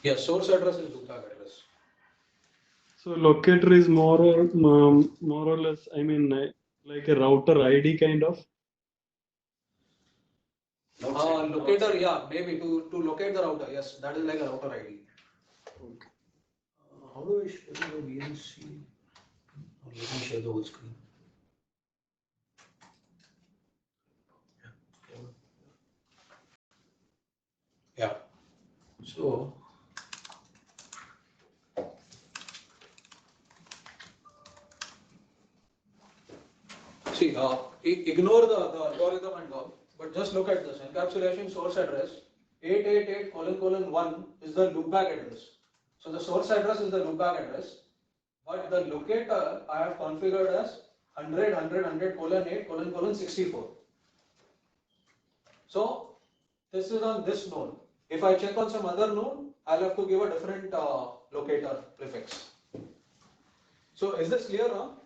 Yes, source address is loopback address. So locator is more or less, I mean, like a router ID kind of. Locator, yeah, maybe to locate the router. Yes, that is like a router ID. Okay. How do I show you the VNC? Let me share the whole screen. Yeah. So. See, ignore the algorithm and all, but just look at this. Encapsulation source address 888::1 is the loopback address. So the source address is the loopback address, but the locator I have configured as 100:8:64. So this is on this node. If I check on some other node, I'll have to give a different locator prefix. So is this clear now?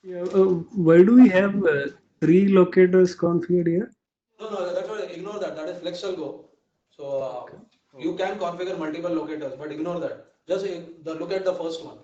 Yeah, why do we have 3 locators configured here? No, that's why ignore that. That is FlexAlgo. So you can configure multiple locators, but ignore that. Just look at the first one.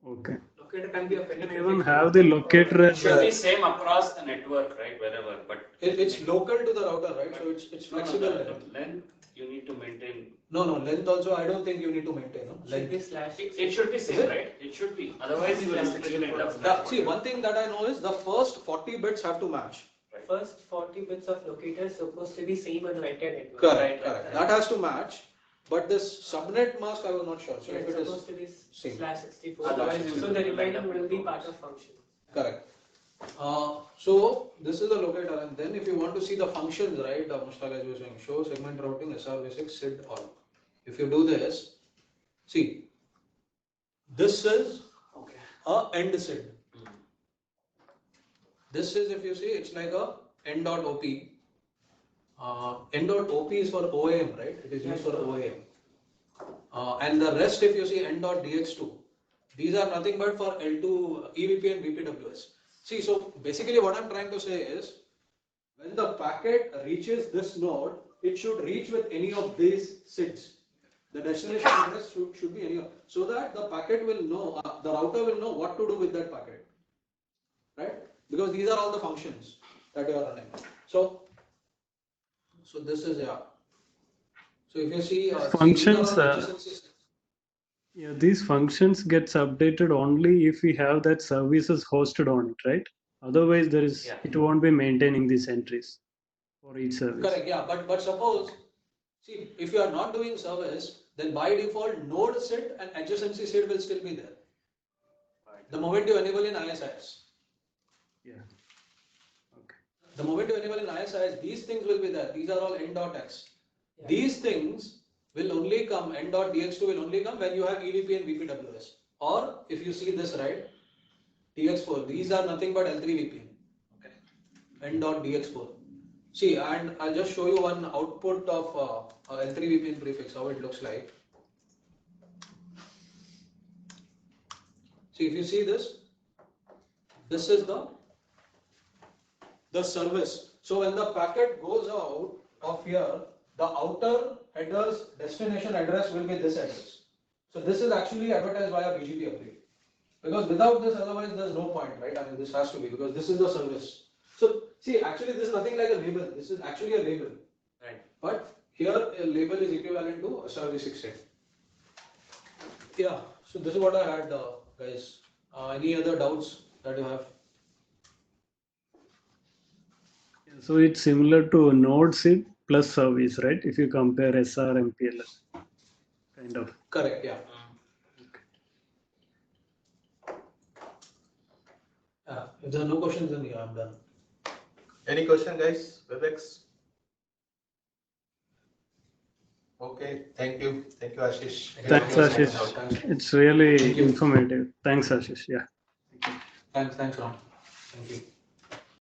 Okay. Locator can be a You can even have the locator It as should be same across the network, right, wherever, but. It's local to the router, right? So it's flexible. Length you need to maintain. No, length also I don't think you need to maintain. No? Should be slash. It should be same, right? It should be. Otherwise you will end up. See, one thing that I know is the first 40 bits have to match. First 40 bits of locator is supposed to be same on the entire network. Correct. That has to match. But this subnet mask, I was not sure. So Yeah, if it's it supposed to be same. /64. Otherwise you So will the end remaining up will with be those. part of function. Correct. So this is the locator, and then if you want to see the functions, right? Mushtaq as you were saying, show segment routing, SRv6, SID all. If you do this, see, this is a end SID. This is, if you see, it's like a end.op. End.op is for OAM, right? It is used for OAM. And the rest, if you see end.dx2, these are nothing but for L2 EVP and VPWS. See, so basically what I'm trying to say is, when the packet reaches this node, it should reach with any of these SIDs. The destination address should be any of, so that the packet will know, the router will know what to do with that packet, right? Because these are all the functions that you are running. So this is, yeah. So if you see, functions, yeah, these functions gets updated only if we have that services hosted on it, right? Otherwise, it won't be maintaining these entries for each service. Correct, yeah, but suppose, see, if you are not doing service, then by default node SID and adjacency SID will still be there. The moment you enable in ISIS. Yeah. Okay. The moment you enable in ISIS, these things will be there. These are all end.x. Yeah. These things will only come, end.dx2 will only come when you have EVP and VPWS. Or if you see this, right, DX4, these are nothing but L3 VPN. Okay. End.dx4. See, and I'll just show you one output of L3 VPN prefix, how it looks like. See, if you see this is the service. So when the packet goes out of here, the outer header's destination address will be this address. So this is actually advertised via BGP upgrade. Because without this, otherwise there's no point, right? I mean, this has to be, because this is the service. So see, actually this is nothing like a label. This is actually a label. Right. But here a label is equivalent to a service extent. Yeah, so this is what I had, guys. Any other doubts that you have? So it's similar to node SID plus service, right? If you compare SR and MPLS, kind of. Correct, yeah. If there are no questions, then yeah, I'm done. Any question, guys? Webex? Okay, thank you. Thank you, Ashish. Thanks, Ashish. It's really informative. Thanks, Ashish. Yeah. Thanks, Ram. Thank you.